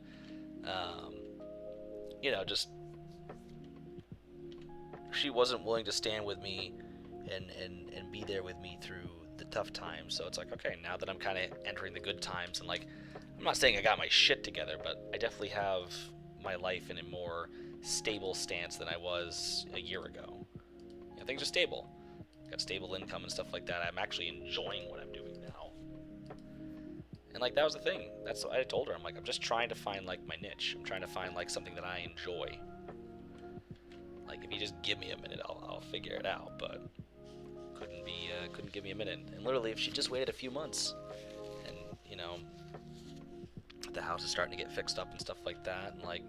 just she wasn't willing to stand with me and be there with me through the tough times. So it's like, okay, now that I'm kind of entering the good times, and like, I'm not saying I got my shit together, but I definitely have my life in a more stable stance than I was a year ago. You know, things are stable. Got stable income and stuff like that. I'm actually enjoying what I'm doing now. And like, that was the thing. That's what I told her. I'm like, I'm just trying to find like my niche. I'm trying to find like something that I enjoy. Like, if you just give me a minute, I'll figure it out. But couldn't give me a minute. And literally, if she just waited a few months, and you know, the house is starting to get fixed up and stuff like that, and like,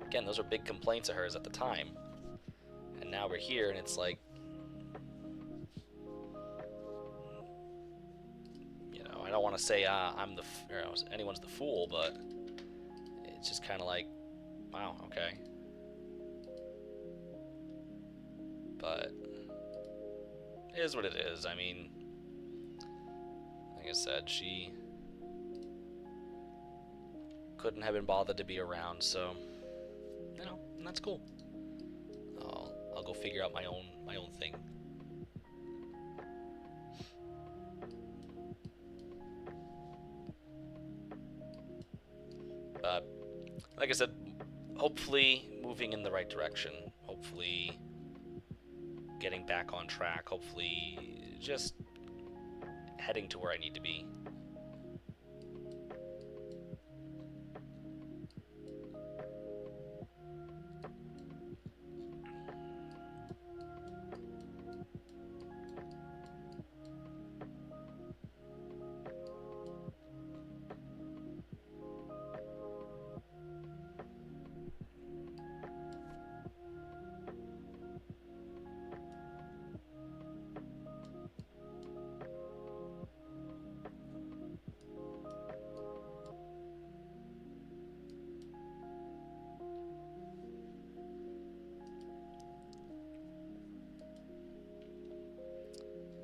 again, those were big complaints of hers at the time. And now we're here, and it's like, you know, I don't want to say I'm the, anyone's the fool, but it's just kind of like, wow, okay. But it is what it is. I mean, like I said, she couldn't have been bothered to be around, so, you know, and that's cool. I'll go figure out my own thing. But like I said, hopefully moving in the right direction. Hopefully getting back on track. Hopefully just heading to where I need to be.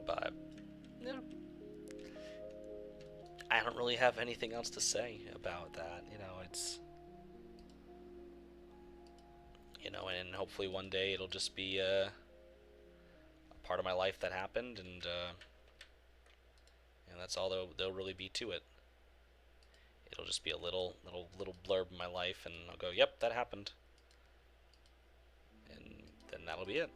But yeah, I don't really have anything else to say about that. You know, it's, you know, and hopefully one day it'll just be a part of my life that happened, and that's all there'll really be to it. It'll just be a little blurb in my life, and I'll go, yep, that happened, and then that'll be it.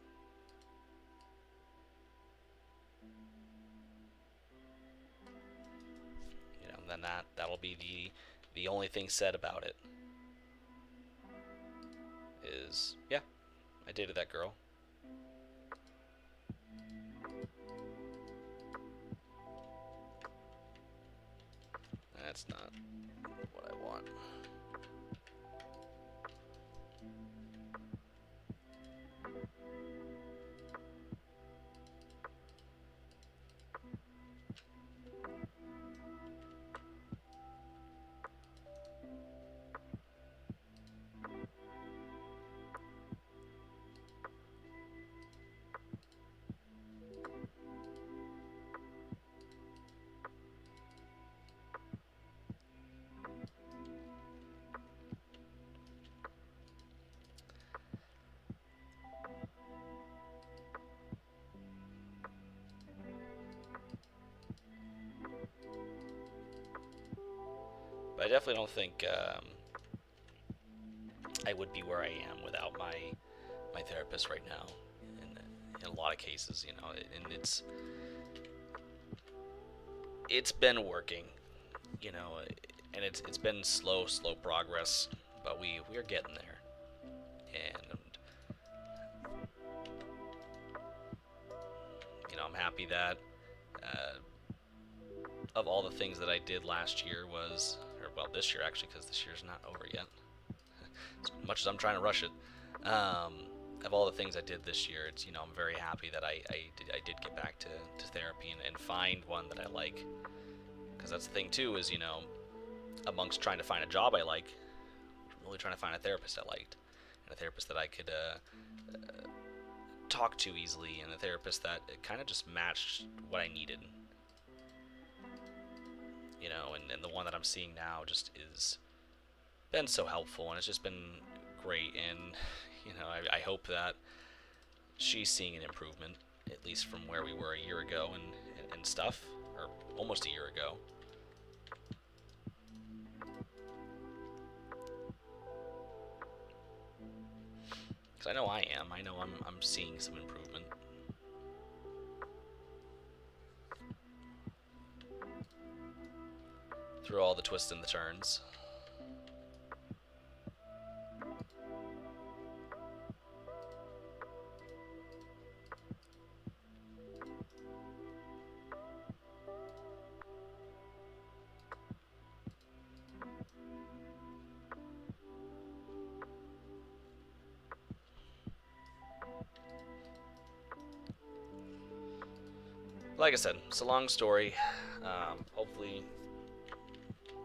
You know, and then that'll be the only thing said about it. Is, yeah, I dated that girl. That's not what I want. But I definitely don't think I would be where I am without my therapist right now. In a lot of cases, you know, and it's been working, you know, and it's been slow progress, but we are getting there. And you know, I'm happy that of all the things that I did last year was, or well, this year actually, because this year's not over yet. As much as I'm trying to rush it, of all the things I did this year, it's, you know, I'm very happy that I did get back to therapy and find one that I like. Because that's the thing too, is, you know, amongst trying to find a job I like, I'm really trying to find a therapist I liked, and a therapist that I could talk to easily, and a therapist that kind of just matched what I needed. You know, and the one that I'm seeing now just is been so helpful, and it's just been great. And You know, I hope that she's seeing an improvement, at least from where we were a year ago and stuff, or almost a year ago. Because I know I am. I know I'm seeing some improvement. Through all the twists and the turns. Like I said, it's a long story. Hopefully,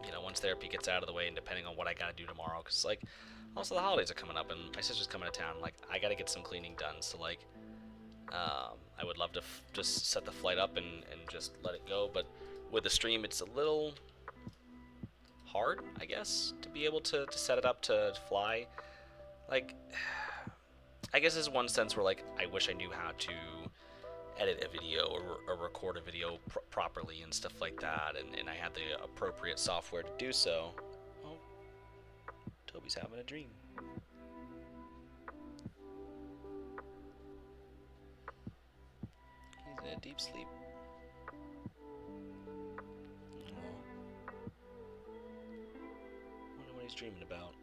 you know, once therapy gets out of the way, and depending on what I gotta do tomorrow, because like, also the holidays are coming up, and my sister's coming to town. Like, I gotta get some cleaning done. So like, I would love to just set the flight up and just let it go. But with the stream, it's a little hard, I guess, to be able to set it up to fly. Like, I guess there's one sense where like I wish I knew how to edit a video or record a video properly and stuff like that, and I had the appropriate software to do so. Oh, Toby's having a dream. He's in a deep sleep. Oh. Wonder what he's dreaming about.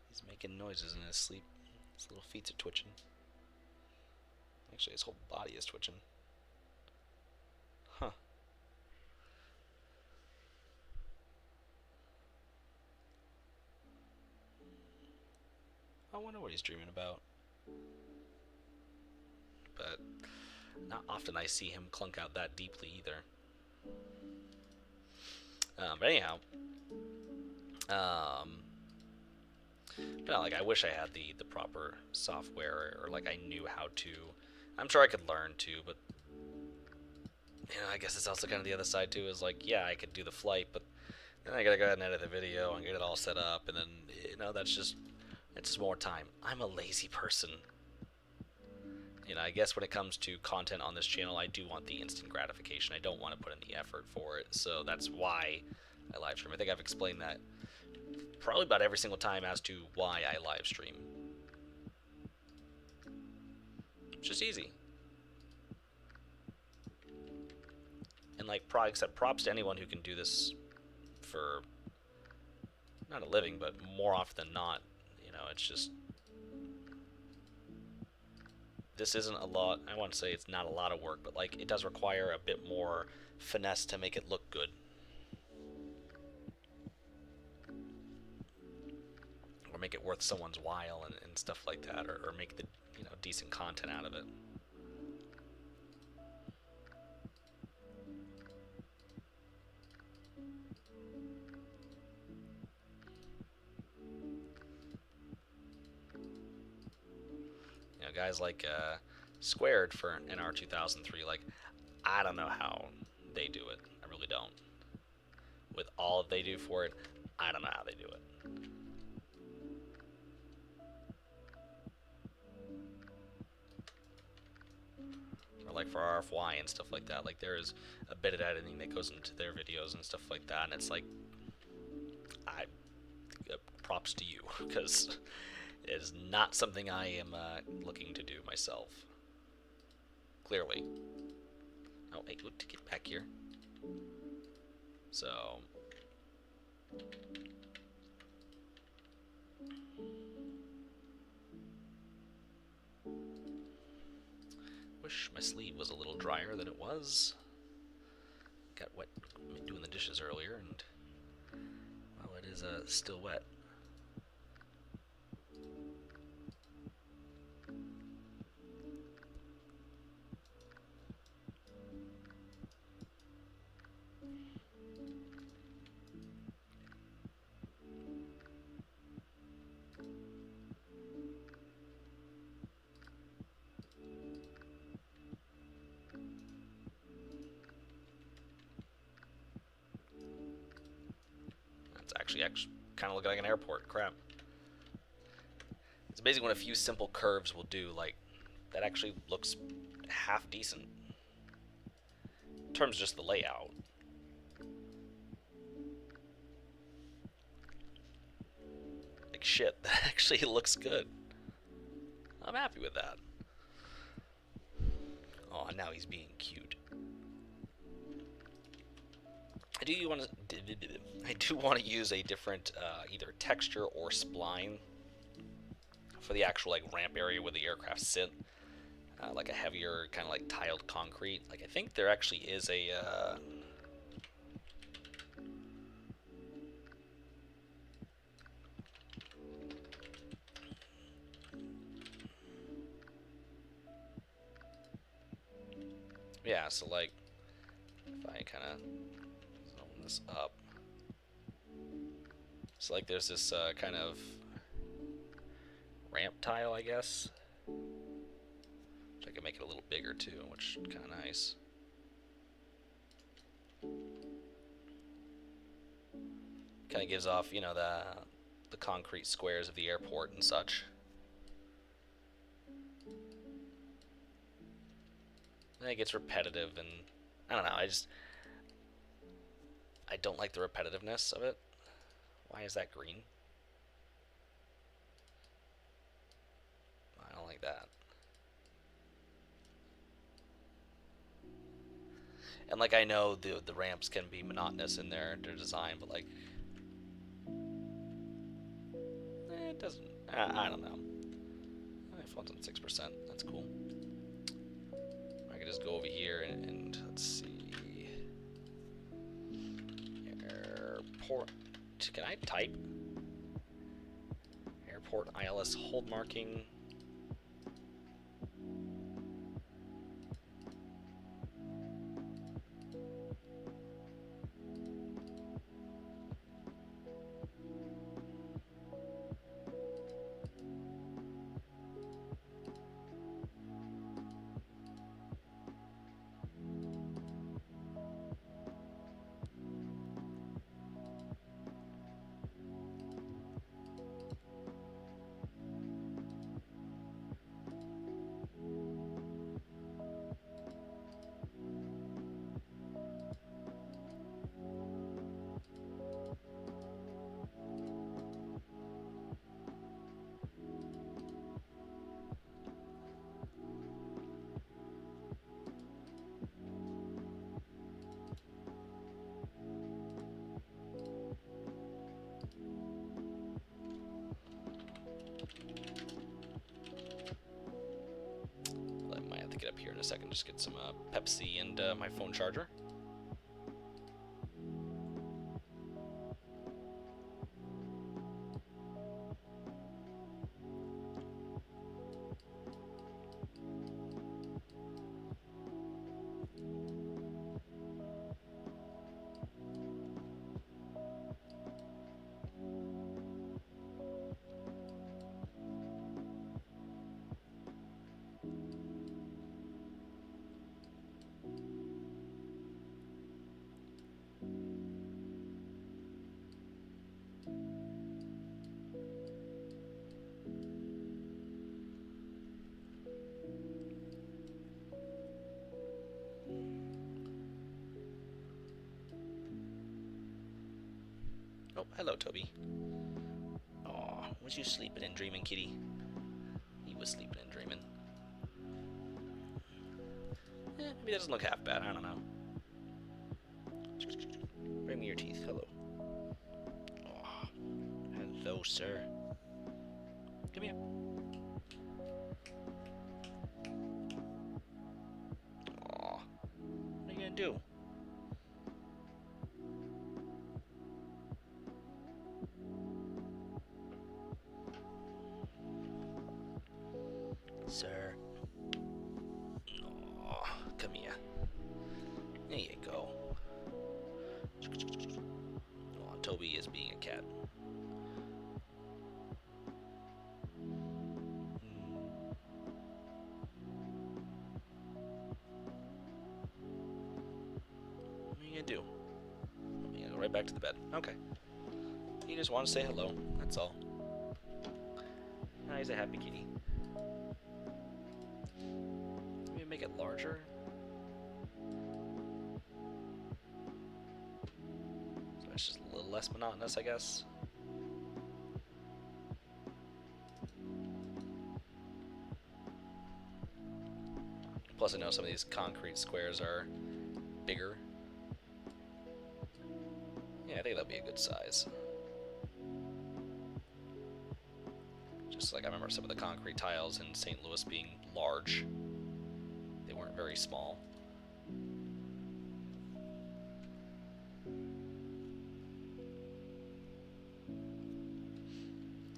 He's making noises in his sleep. His little feet are twitching. Actually, his whole body is twitching. Huh. I wonder what he's dreaming about. But not often I see him clunk out that deeply either. But anyhow, like I wish I had the proper software, or like I knew how to. I'm sure I could learn too, but you know, I guess it's also kind of the other side too. Is like, yeah, I could do the flight, but then I gotta go ahead and edit the video and get it all set up, and then you know it's just more time. I'm a lazy person. You know, I guess when it comes to content on this channel, I do want the instant gratification. I don't want to put in the effort for it, so that's why I live stream. I think I've explained that probably about every single time as to why I live stream. It's just easy. And like, props to anyone who can do this for not a living, but more often than not. You know, it's just, this isn't a lot. I want to say it's not a lot of work, but like it does require a bit more finesse to make it look good. Or make it worth someone's while and stuff like that, or make the, you know, decent content out of it. You know, guys like Squared for NR 2003, like, I don't know how they do it. I really don't. With all they do for it, I don't know how they do it. Or like for RFY and stuff like that, like there is a bit of editing that goes into their videos and stuff like that, and it's like, props to you, because it is not something I am looking to do myself. Clearly. Oh, hey, get back here. So, wish my sleeve was a little drier than it was. Got wet doing the dishes earlier, and well, it is still wet. actually kind of look like an airport. Crap. It's amazing what a few simple curves will do. Like, that actually looks half decent. In terms of just the layout. Like, shit, that actually looks good. I'm happy with that. Oh, now he's being cute. I do want to use a different either texture or spline for the actual like ramp area where the aircraft sit, like a heavier kind of like tiled concrete. Like I think there actually is a yeah. So like if I kind of zone this up, so like there's this kind of ramp tile, I guess. Which I can make it a little bigger too, which is kind of nice. Kind of gives off, you know, the concrete squares of the airport and such. I think it's repetitive, and I don't know. I don't like the repetitiveness of it. Why is that green? I don't like that. And like I know the ramps can be monotonous in their design, but like it doesn't. I don't know. My phone's on 6%. That's cool. I could just go over here and let's see. Airport. Can I type? Airport ILS hold marking. I might have to get up here in a second, just get some Pepsi and my phone charger. Oh, hello, Toby. Aw, was you sleeping and dreaming, kitty? He was sleeping and dreaming. Maybe that doesn't look half bad. I don't know. Bring me your teeth. Hello. Oh, hello, sir. Come here. Aw, what are you gonna do? Sir. Oh, come here. There you go. Oh, Toby is being a cat. What are you gonna do? You're gonna go right back to the bed. Okay. He just wants to say hello. That's all. He's a happy kitty. Maybe make it larger. So it's just a little less monotonous, I guess. Plus, I know some of these concrete squares are bigger. Yeah, I think that'll be a good size. Just like I remember some of the concrete tiles in St. Louis being large. They weren't very small.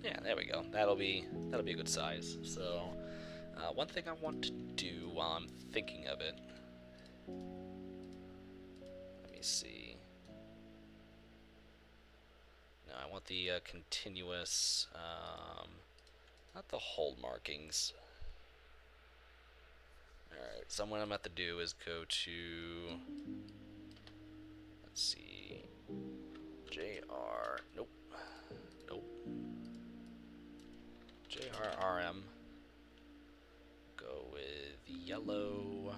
Yeah, there we go. That'll be a good size. So, one thing I want to do while I'm thinking of it. Let me see. No, I want the continuous, not the hold markings. Alright, so what I'm about to do is go to, let's see, JR, nope, JRRM, go with yellow,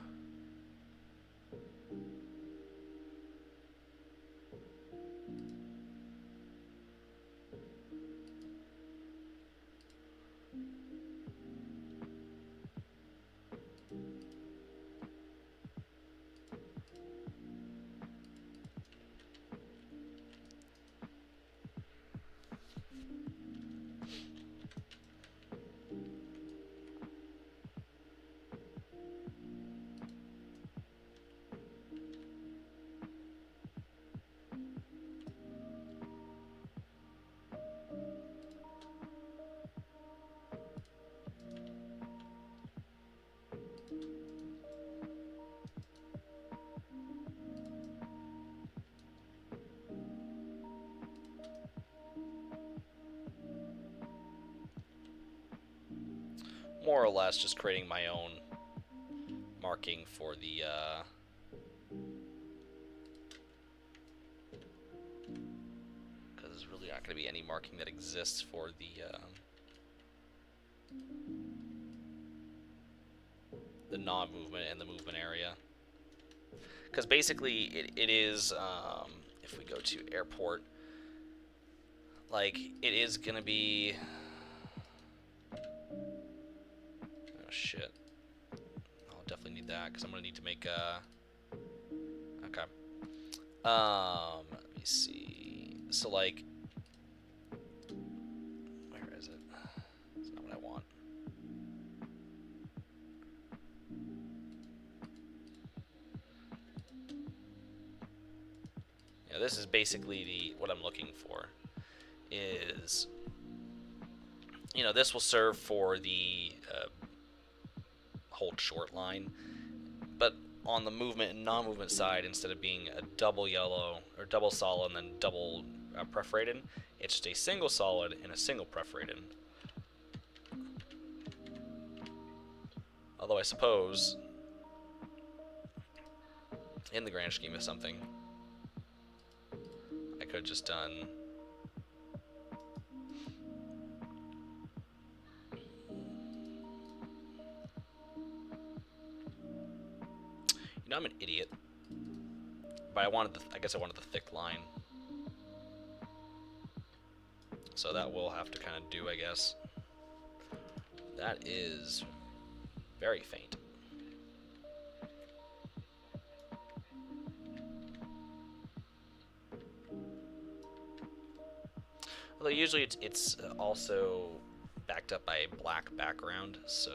more or less just creating my own marking for the because there's really not going to be any marking that exists for the non-movement and the movement area, because basically it is if we go to airport, like it is going to be, oh shit, I'll definitely need that because I'm going to need to make okay, let me see, so like, where is it? It's not what I want. Yeah, this is basically what I'm looking for. Is, you know, this will serve for the hold short line, but on the movement and non-movement side, instead of being a double yellow or double solid and then double perforated, it's just a single solid and a single perforated. Although I suppose, in the grand scheme of something, I could have just done, you know, I'm an idiot, but I guess I wanted the thick line, so that will have to kind of do, I guess. That is very faint. Although usually it's also backed up by a black background, so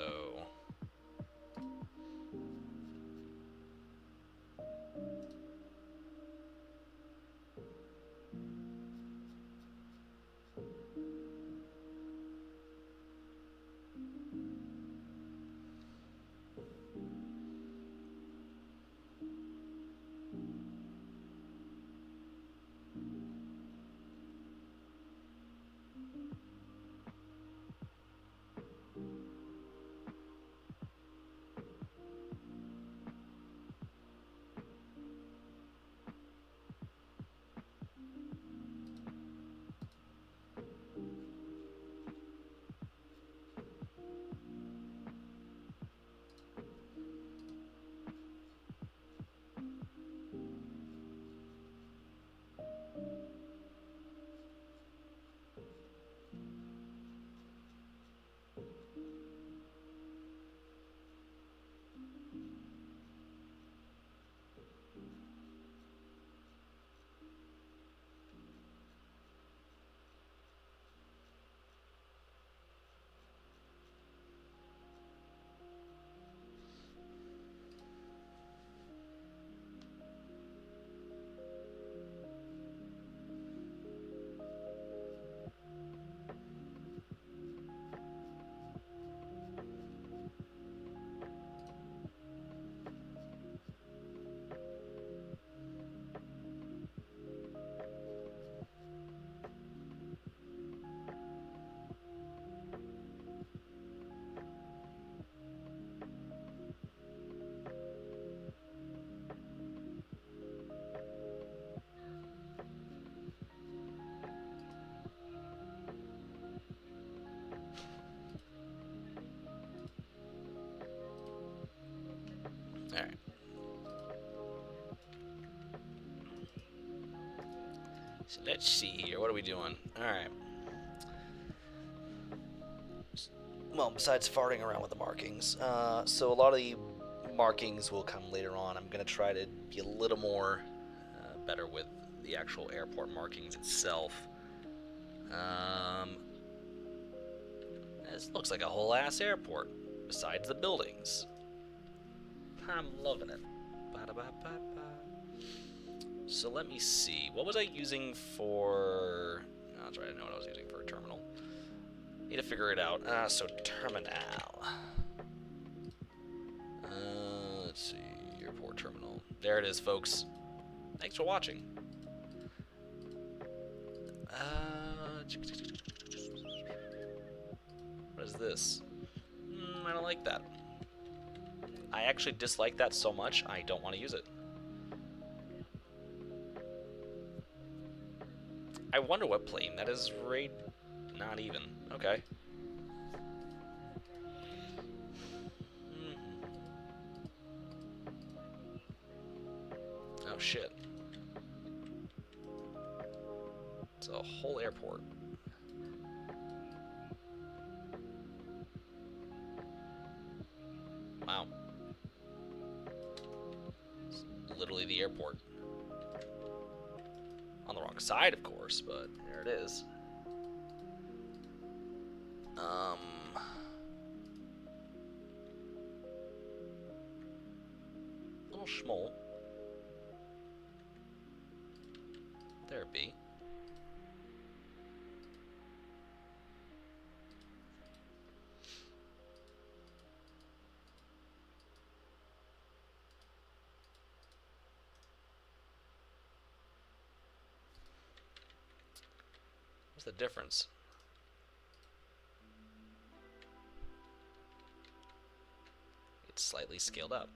So let's see here. What are we doing? Alright. Well, besides farting around with the markings. So a lot of the markings will come later on. I'm going to try to be a little more better with the actual airport markings itself. This looks like a whole ass airport, besides the buildings. I'm loving it. Ba-da-ba-ba-ba. So let me see. What was I using for... Oh, that's right, I know what I was using for a terminal. Need to figure it out. So terminal. Let's see. Airport terminal. There it is, folks. Thanks for watching. What is this? I don't like that. I actually dislike that so much, I don't want to use it. I wonder what plane that is. Right? Not even. Okay. Oh shit. It's a whole airport. Wow. It's literally the airport. On the wrong side, of course, but there it is. Little schmoll. There it be. What's the difference? It's slightly scaled up.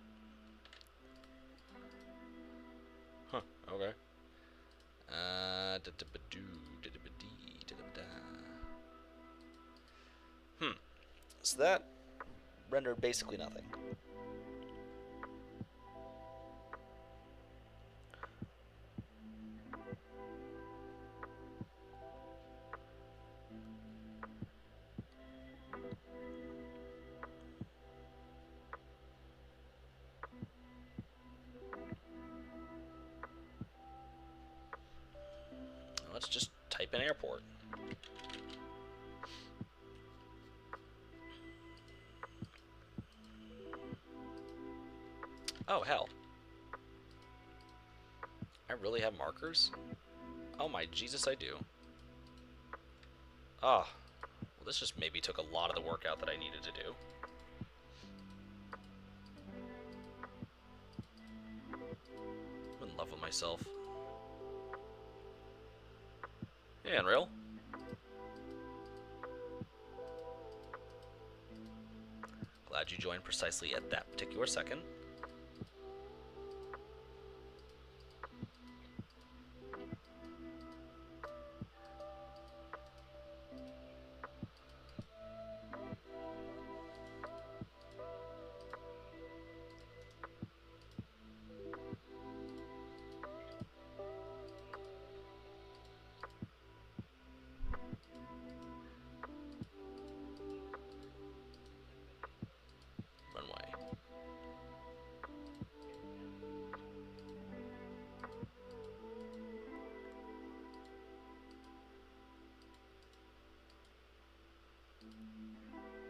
Huh, okay. So that rendered basically nothing. Let's just type in airport. Oh, hell. I really have markers? Oh my Jesus, I do. Ah. Well, this just maybe took a lot of the work out that I needed to do. I'm in love with myself. Hey, Unreal. Glad you joined precisely at that particular second.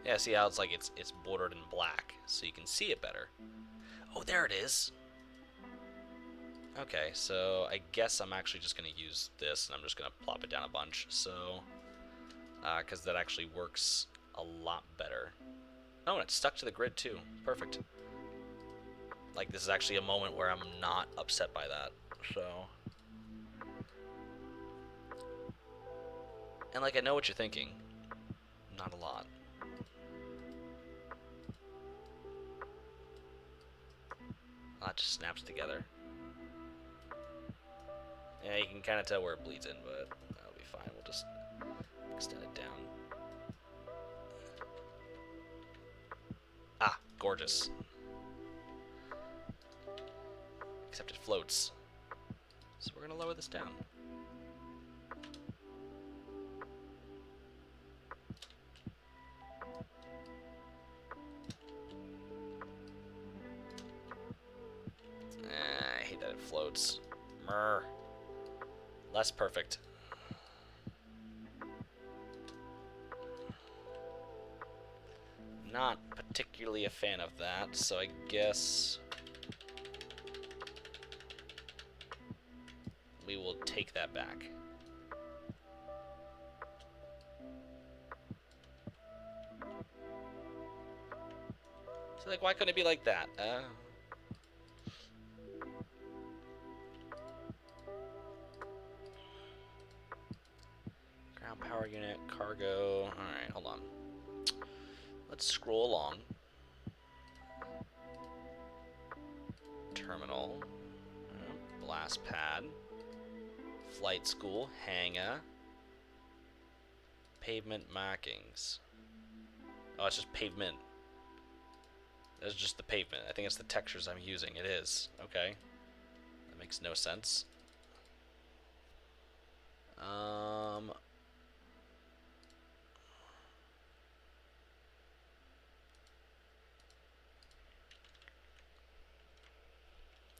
Yeah, see how it's like it's bordered in black, so you can see it better. Oh, there it is. Okay, so I guess I'm actually just going to use this, and I'm just going to plop it down a bunch, so... because that actually works a lot better. Oh, and it's stuck to the grid, too. Perfect. Like, this is actually a moment where I'm not upset by that, so... And, like, I know what you're thinking. Not a lot. That just snaps together. Yeah, you can kind of tell where it bleeds in, but that'll be fine. We'll just extend it down. Ah, gorgeous. Except it floats. So we're going to lower this down. floats. Mrr. Less perfect. Not particularly a fan of that, so I guess we will take that back. So, like, why couldn't it be like that? Ground power unit, cargo. Alright, hold on. Let's scroll along. Terminal. Blast pad. Flight school. Hangar. Pavement markings. Oh, it's just pavement. That's just the pavement. I think it's the textures I'm using. It is. Okay. That makes no sense.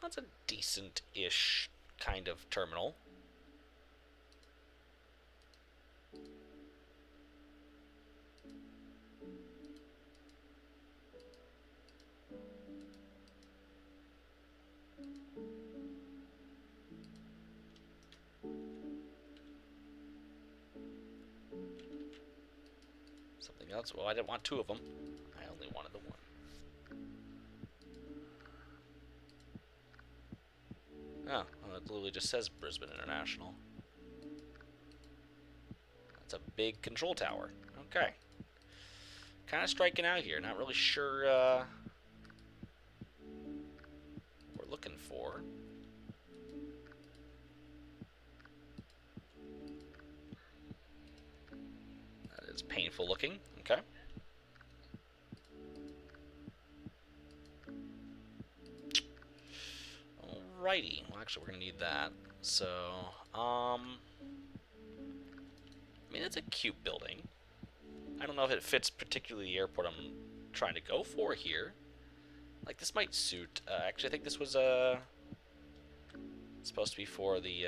That's a decent-ish kind of terminal. Something else? Well, I didn't want two of them. I only wanted the one. Oh, well, it literally just says Brisbane International. That's a big control tower. Okay. Kind of striking out here. Not really sure what we're looking for. That is painful looking. Okay. Alrighty. Well, actually, we're going to need that. So, I mean, it's a cute building. I don't know if it fits particularly the airport I'm trying to go for here. Like, this might suit. Actually, I think this was supposed to be for the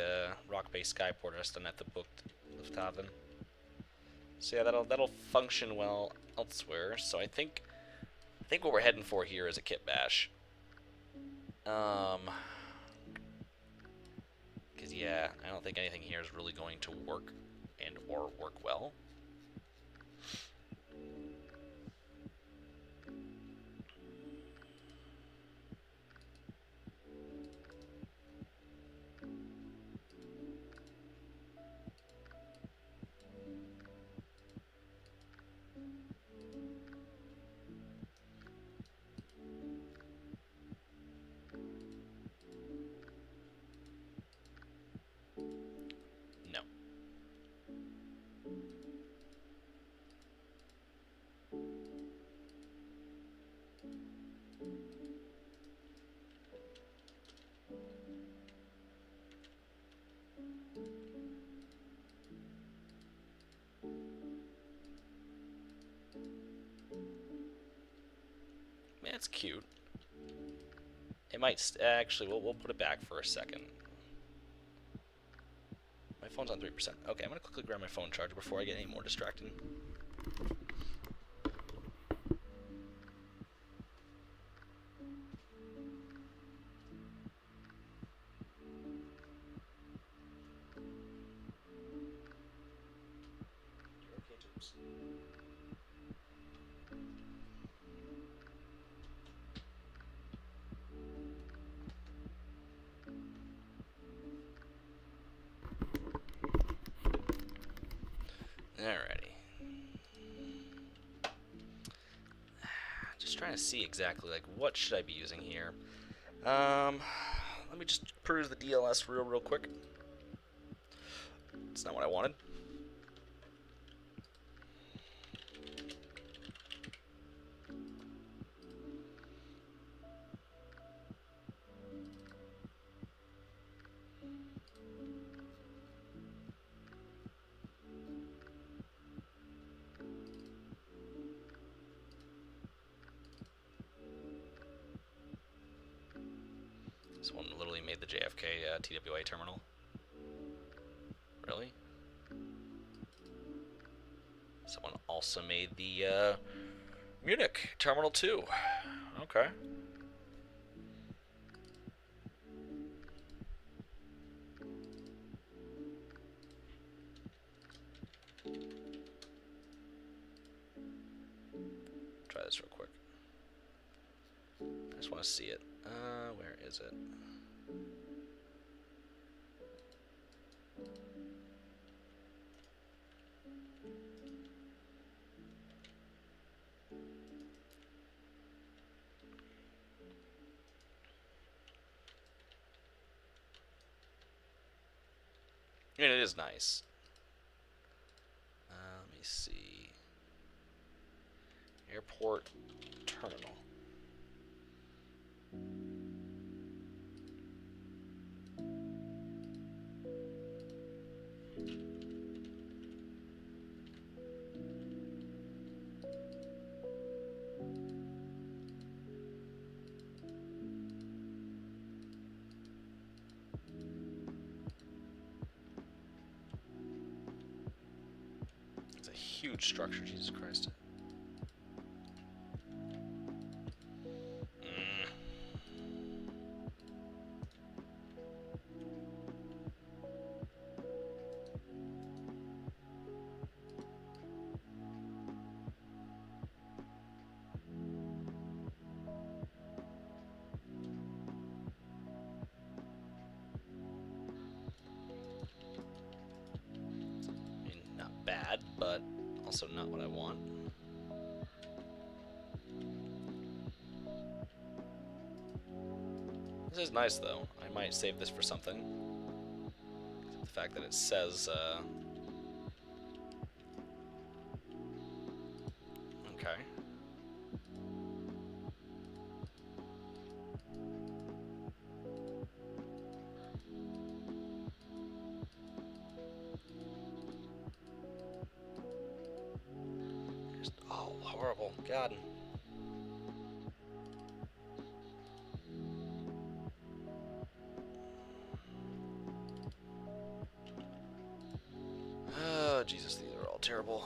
rock-based skyport I still at the booked Lufthaven. So yeah, that'll function well elsewhere. So I think what we're heading for here is a kit bash. Because yeah, I don't think anything here is really going to work and or work well. No. Man, it's cute. It might actually. We'll put it back for a second. My phone's on 3%. Okay, I'm gonna quickly grab my phone charger before I get any more distracted. Alrighty. Just trying to see exactly like what should I be using here. Let me just peruse the DLS real quick. It's not what I wanted. This one literally made the JFK TWA terminal. Really? Someone also made the Munich Terminal 2. Okay. Try this real quick. I just want to see it. Where is it? I mean, it is nice. Let me see. Airport terminal. It's a huge structure, Jesus Christ. Bad, but also not what I want. This is nice, though. I might save this for something. The fact that it says, okay. Oh, horrible. God. Oh, Jesus, these are all terrible.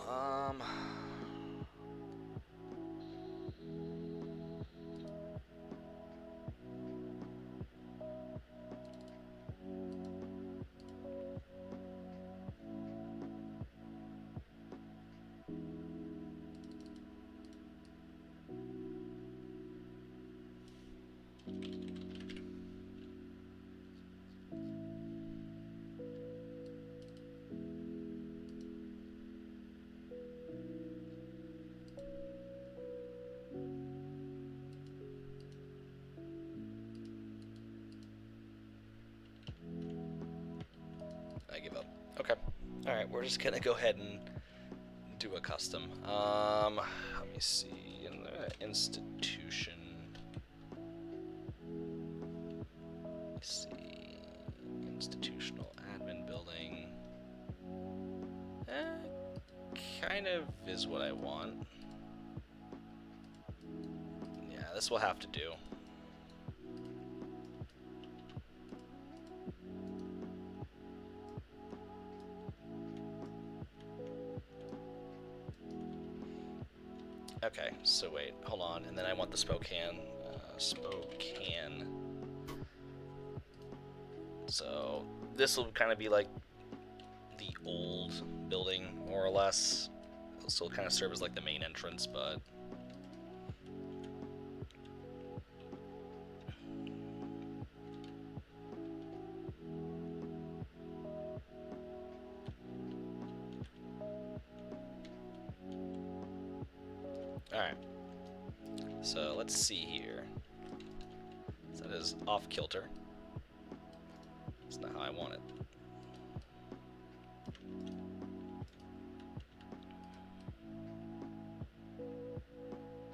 I give up. Okay. Alright, we're just gonna go ahead and do a custom. Let me see. In the institution. Let's see. Institutional admin building. Kind of is what I want. Yeah, this will have to do. Okay, so wait, hold on, and then I want the Spokane. Spokane. So this will kind of be like the old building, more or less. It'll still kind of serve as like the main entrance, but alright. So let's see here. So that is off kilter. That's not how I want it.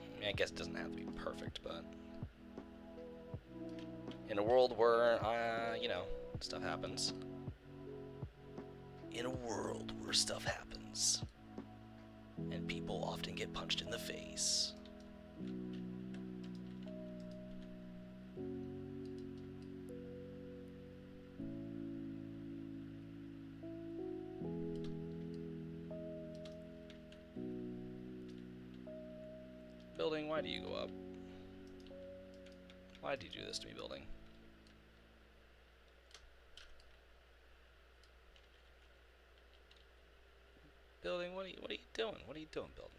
I mean, I guess it doesn't have to be perfect, but in a world where, you know, stuff happens. In a world where stuff happens. And people often get punched in the face. Building, why do you go up? Why do you do this to me, building? Building, what are you doing? What are you doing, building?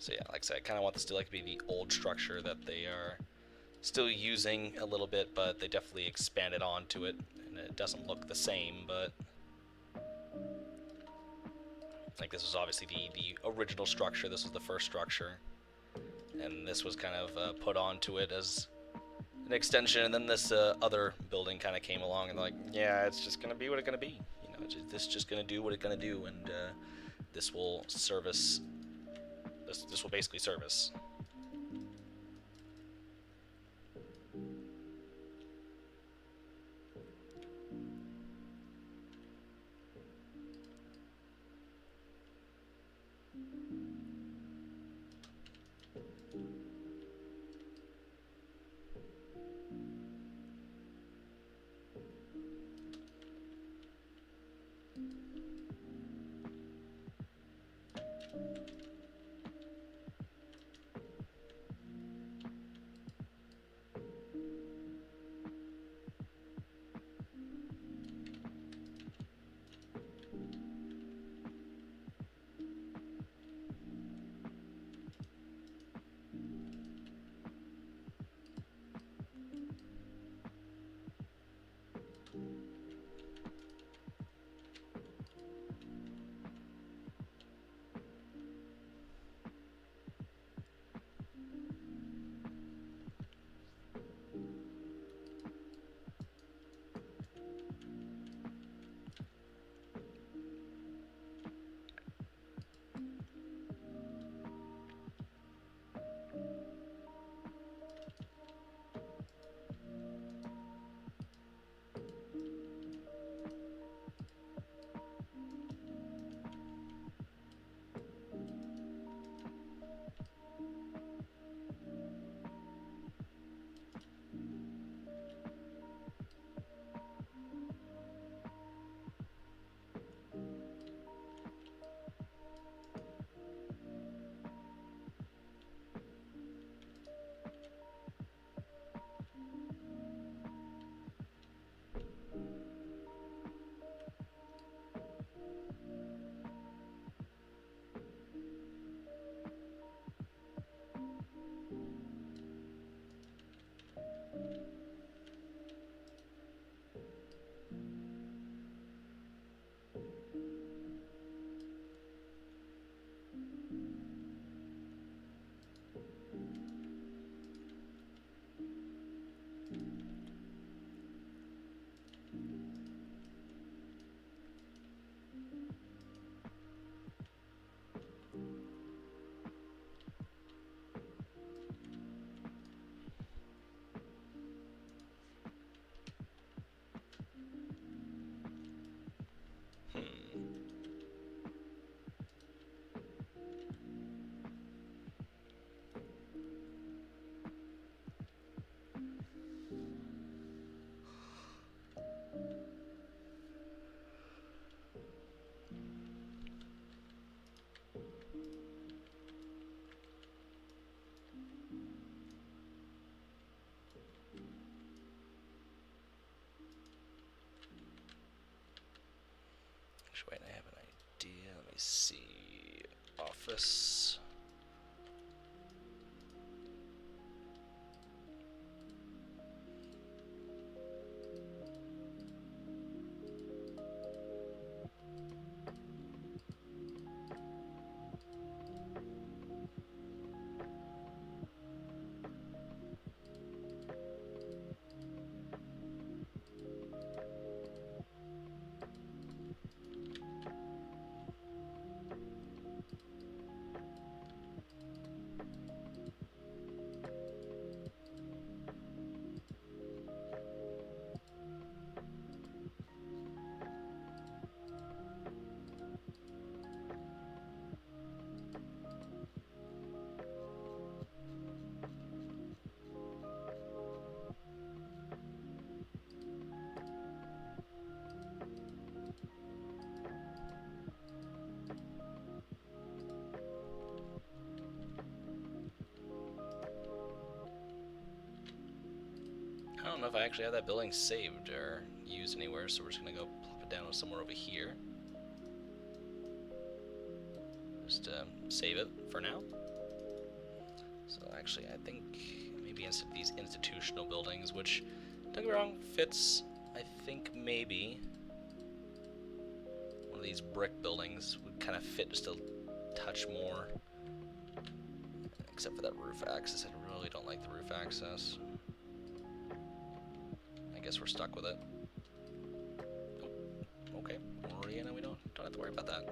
So yeah, like I said, I kind of want this to like be the old structure that they are still using a little bit, but they definitely expanded onto it, and it doesn't look the same, but like this was obviously the original structure. This was the first structure, and this was kind of put onto it as an extension, and then this other building kind of came along, and they're like, yeah, it's just gonna be what it's gonna be. You know, this is just gonna do what it's gonna do, and this will service. This will basically service. Wait, I have an idea. Let me see. Office. don't know if I actually have that building saved or used anywhere, so we're just gonna go plop it down somewhere over here. Just save it for now. So actually, I think maybe instead of these institutional buildings, which, don't get me wrong, fits, I think maybe one of these brick buildings would kind of fit just a touch more. Except for that roof access. I really don't like the roof access. I guess we're stuck with it. Oh, okay. Yeah, no, we don't have to worry about that.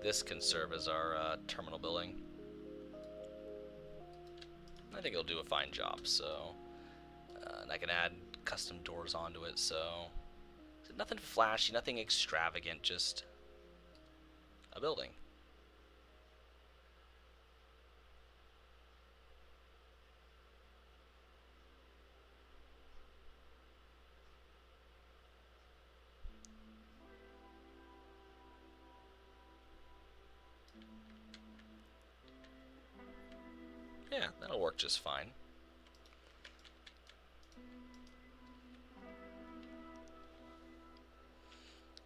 This can serve as our terminal building. I think it'll do a fine job, so... and I can add custom doors onto it, so... nothing flashy, nothing extravagant, just... a building. Yeah, that'll work just fine.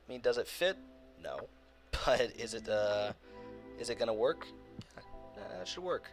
I mean, does it fit? No. But is it gonna work? It should work.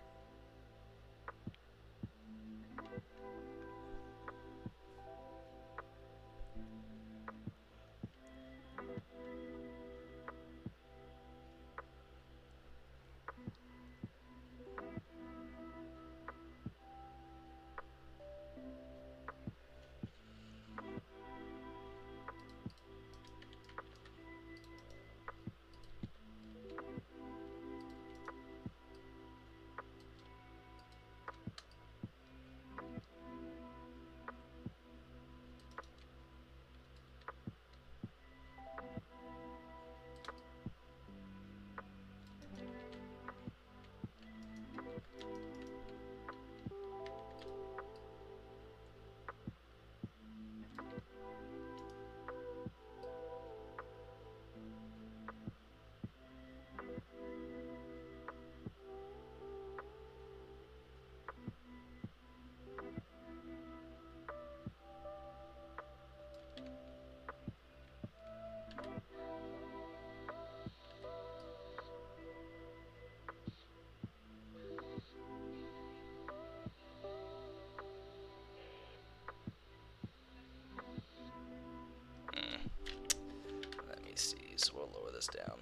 Let me see, so we'll lower this down.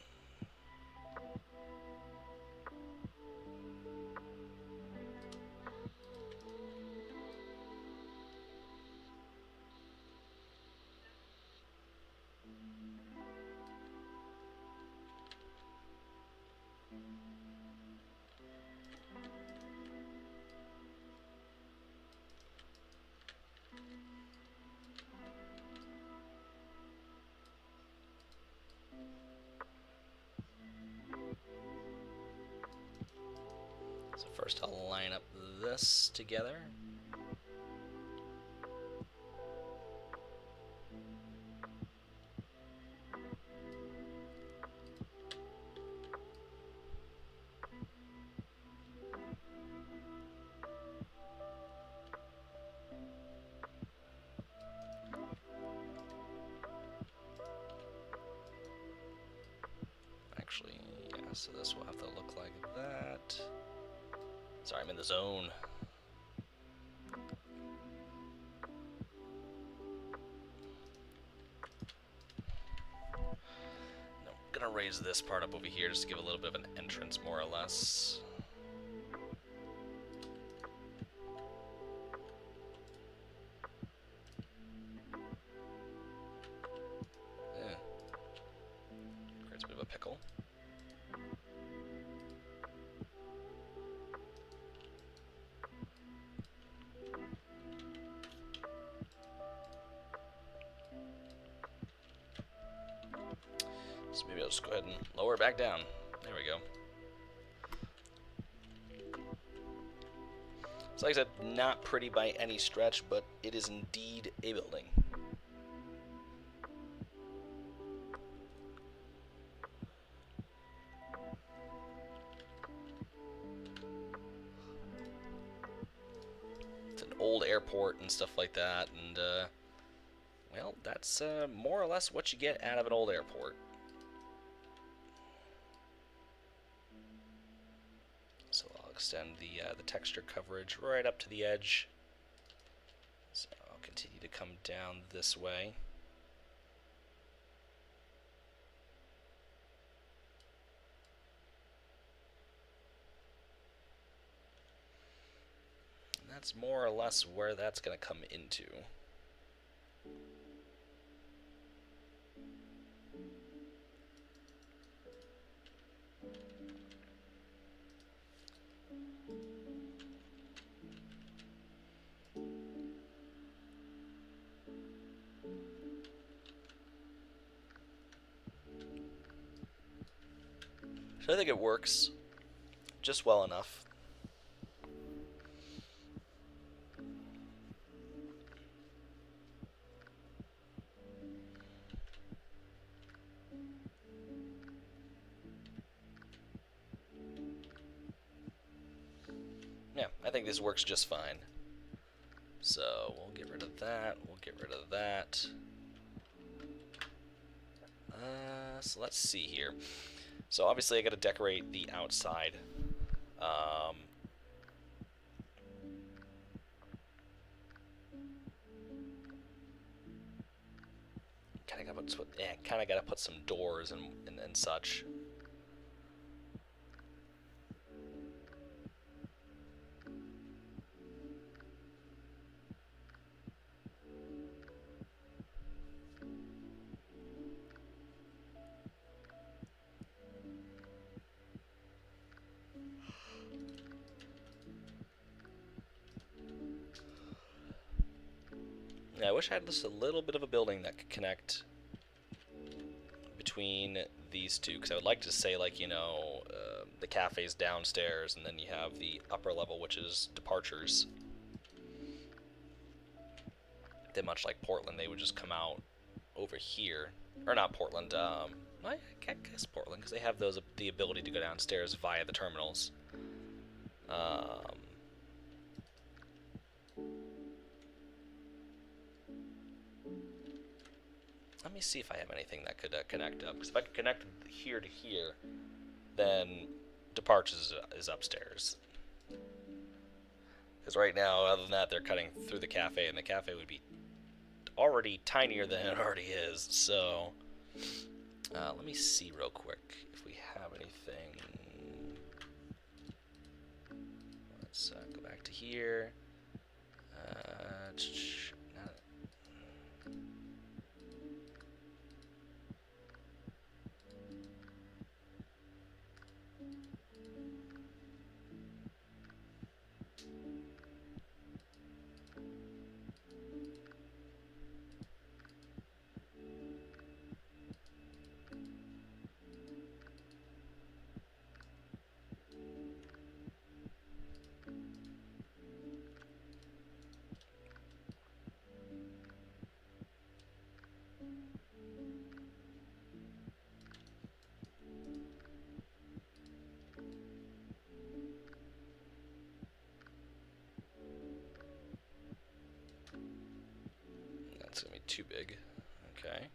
So first I'll line up this together. Actually, yeah, so this will have to look like that. Sorry, I'm in the zone. No, I'm gonna raise this part up over here just to give a little bit of an entrance, more or less. So maybe I'll just go ahead and lower it back down. There we go. So like I said, not pretty by any stretch, but it is indeed a building. It's an old airport and stuff like that, and well, that's more or less what you get out of an old airport. So I'll extend the texture coverage right up to the edge. So I'll continue to come down this way. And that's more or less where that's going to come into. So I think it works just well enough. Yeah, I think this works just fine. So we'll get rid of that, we'll get rid of that. So let's see here. So obviously I gotta decorate the outside. Kinda gotta put some doors and such. Yeah, I wish I had just a little bit of a building that could connect between these two, because I would like to say, like, you know, the cafe's downstairs, and then you have the upper level, which is departures. Then much like Portland, they would just come out over here, or not Portland, I guess Portland, because they have the ability to go downstairs via the terminals. Let me see if I have anything that could connect up, because if I could connect here to here, then departures is upstairs. Because right now, other than that, they're cutting through the cafe, and the cafe would be already tinier than it already is. So let me see real quick if we have anything. Let's go back to here. That's gonna be too big. Okay.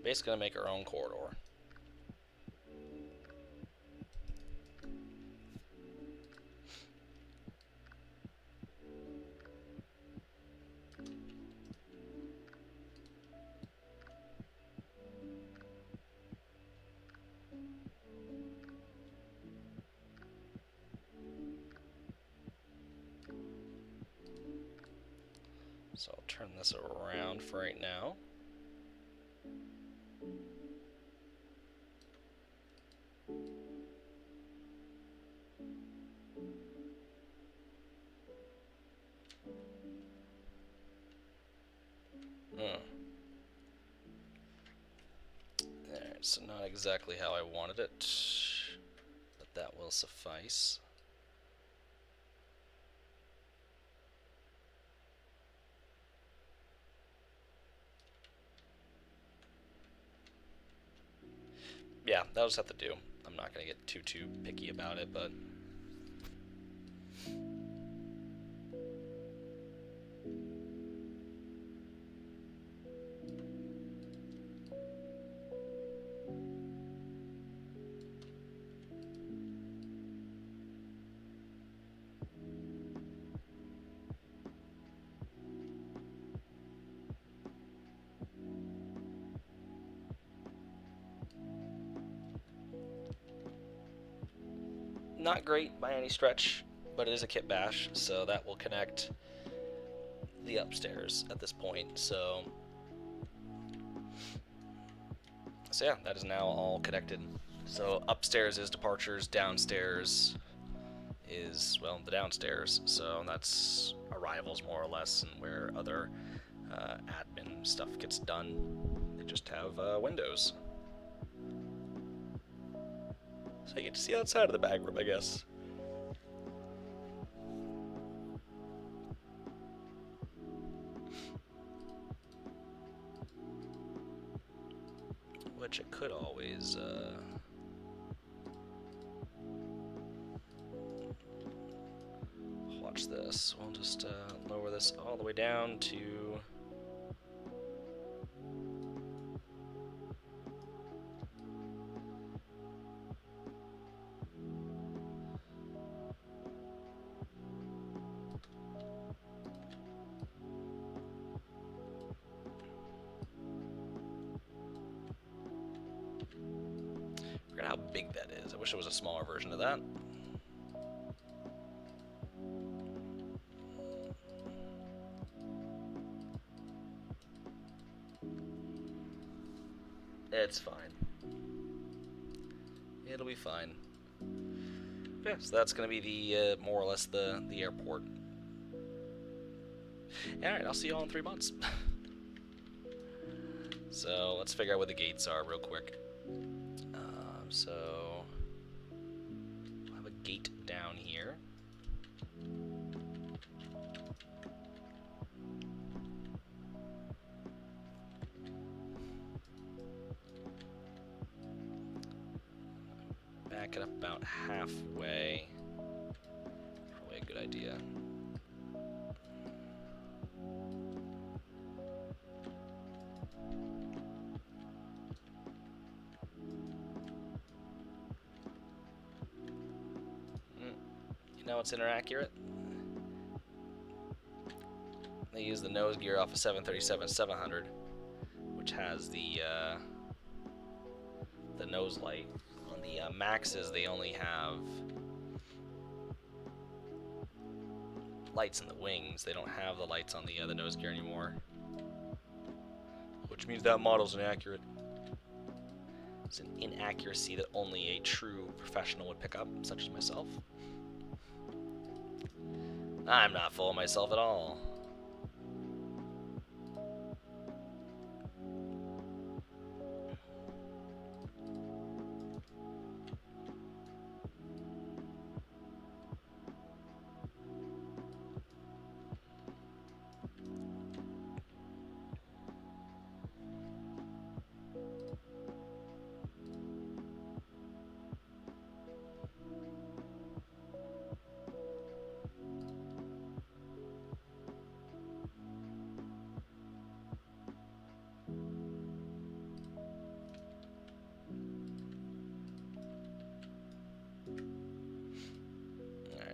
Basically gonna make our own corridor. So I'll turn this around for right now. So not exactly how I wanted it, but that will suffice. Yeah, that'll just have to do. I'm not going to get too picky about it, but... Not great by any stretch, but it is a kit bash, so that will connect the upstairs at this point. So yeah, that is now all connected. So upstairs is departures, downstairs is, well, the downstairs. So that's arrivals more or less, and where other admin stuff gets done. They just have windows. So you get to see outside of the bag room, I guess. Which it could always watch this. We'll just lower this all the way down to I forget how big that is. I wish it was a smaller version of that. It's fine. It'll be fine. Yeah, so that's gonna be the more or less the airport. Alright, I'll see you all in 3 months. So let's figure out where the gates are real quick. So we'll have a gate down here. Back it up about halfway. Probably a good idea. You know it's inaccurate? They use the nose gear off a 737-700, which has the nose light. On the Maxes, they only have lights in the wings. They don't have the lights on the nose gear anymore, which means that model's inaccurate. It's an inaccuracy that only a true professional would pick up, such as myself. I'm not full of myself at all.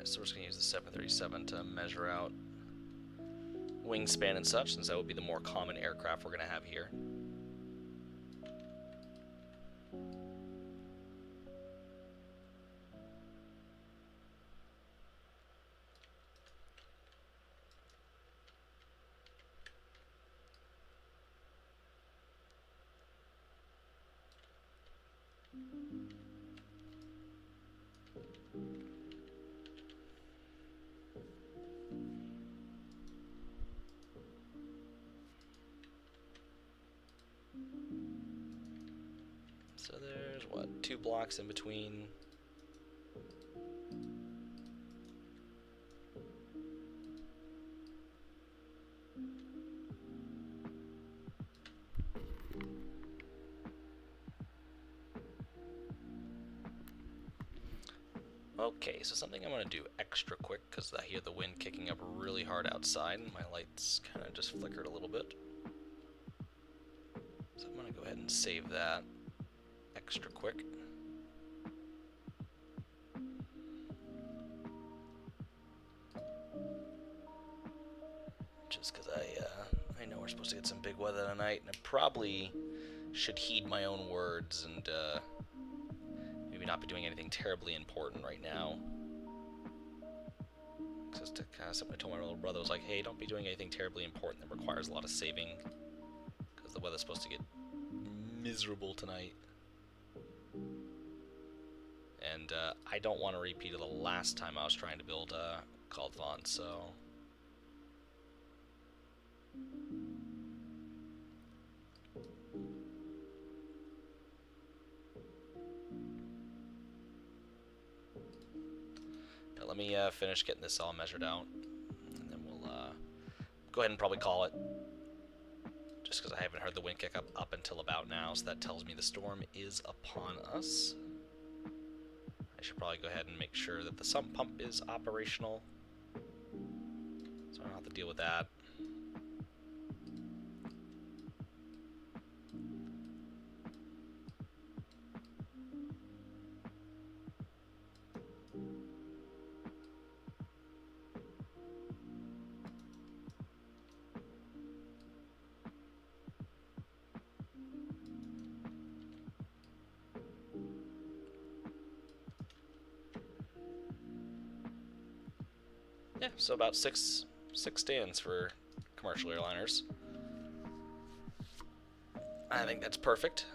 So we're just going to use the 737 to measure out wingspan and such, since that would be the more common aircraft we're going to have here. So there's, what, 2 blocks in between. Okay, so something I'm going to do extra quick, because I hear the wind kicking up really hard outside, and my lights kind of just flickered a little bit. So I'm going to go ahead and save that extra quick. Just because I know we're supposed to get some big weather tonight, and I probably should heed my own words and maybe not be doing anything terribly important right now. Just to kind of something I told my little brother, was like, hey, don't be doing anything terribly important that requires a lot of saving, because the weather's supposed to get miserable tonight. And I don't want to repeat of the last time I was trying to build Kaldvann, so... Now, let me finish getting this all measured out, and then we'll go ahead and probably call it. Just because I haven't heard the wind kick up until about now, so that tells me the storm is upon us. I should probably go ahead and make sure that the sump pump is operational, so I don't have to deal with that. Yeah, so about six stands for commercial airliners. I think that's perfect.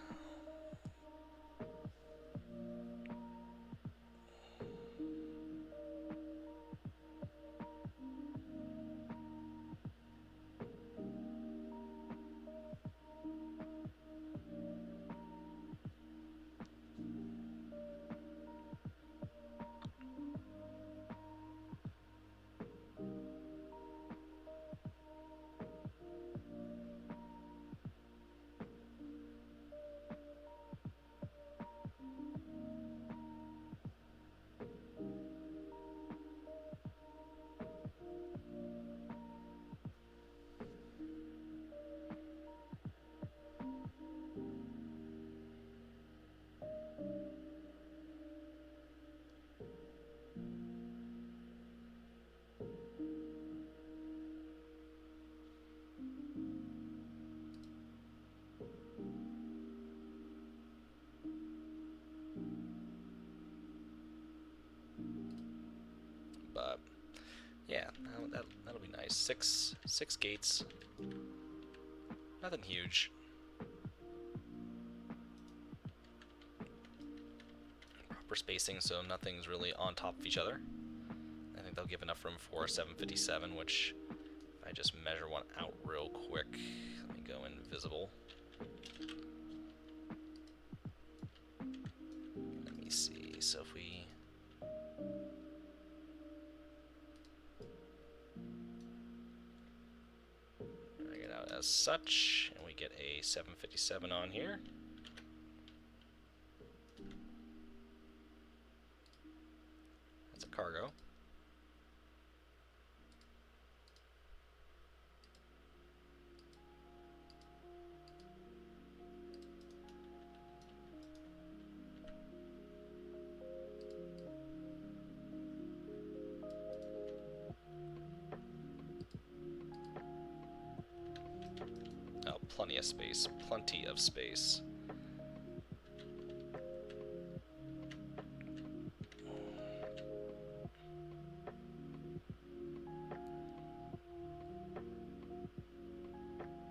But yeah, that'll be nice. Six gates. Nothing huge. Proper spacing, so nothing's really on top of each other. I think they'll give enough room for a 757, which, if I just measure one out real quick, let me go invisible. Let me see, so if we... drag it out as such, and we get a 757 on here. That's a cargo. Oh, plenty of space. Plenty of space.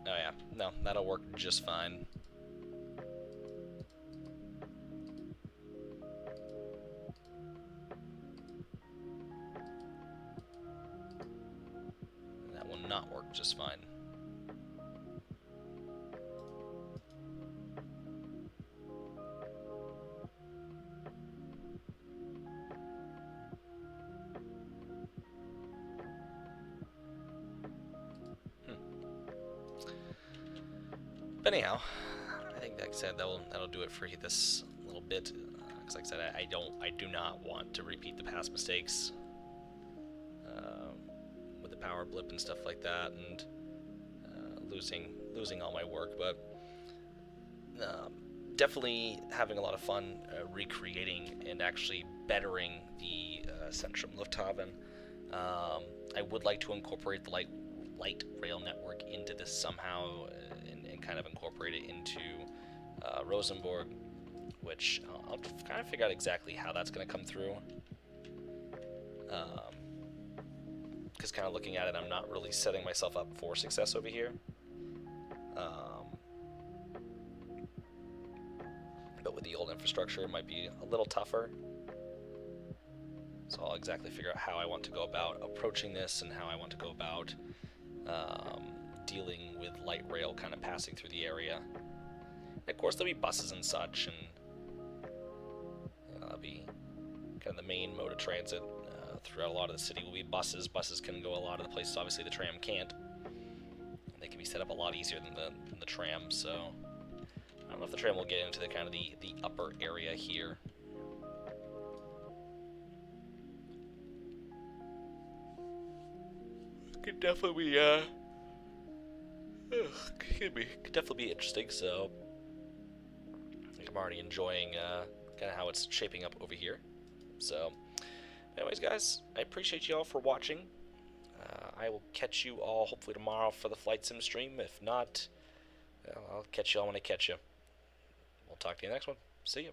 Oh yeah, no, that'll work just fine. That will not work just fine. But anyhow, I think like I said that'll do it for this little bit. Because like I said, I do not want to repeat the past mistakes with the power blip and stuff like that, and losing all my work. But definitely having a lot of fun recreating and actually bettering the Centrum Lufthaven. I would like to incorporate the light rail network into this somehow, and kind of incorporate it into Rosenborg, which I'll kind of figure out exactly how that's going to come through. Because kind of looking at it, I'm not really setting myself up for success over here. But with the old infrastructure, it might be a little tougher. So I'll exactly figure out how I want to go about approaching this and how I want to go about dealing with light rail kind of passing through the area. And of course, there'll be buses and such, and that'll be kind of the main mode of transit throughout a lot of the city will be buses. Buses can go a lot of the places. Obviously, the tram can't. They can be set up a lot easier than the tram. So I don't know if the tram will get into the kind of the upper area here. Could definitely be could definitely be interesting. So I'm already enjoying kind of how it's shaping up over here. So anyways, guys, I appreciate you all for watching. I will catch you all hopefully tomorrow for the Flight Sim stream. If not, I'll catch you all when I catch you. We'll talk to you next one. See ya.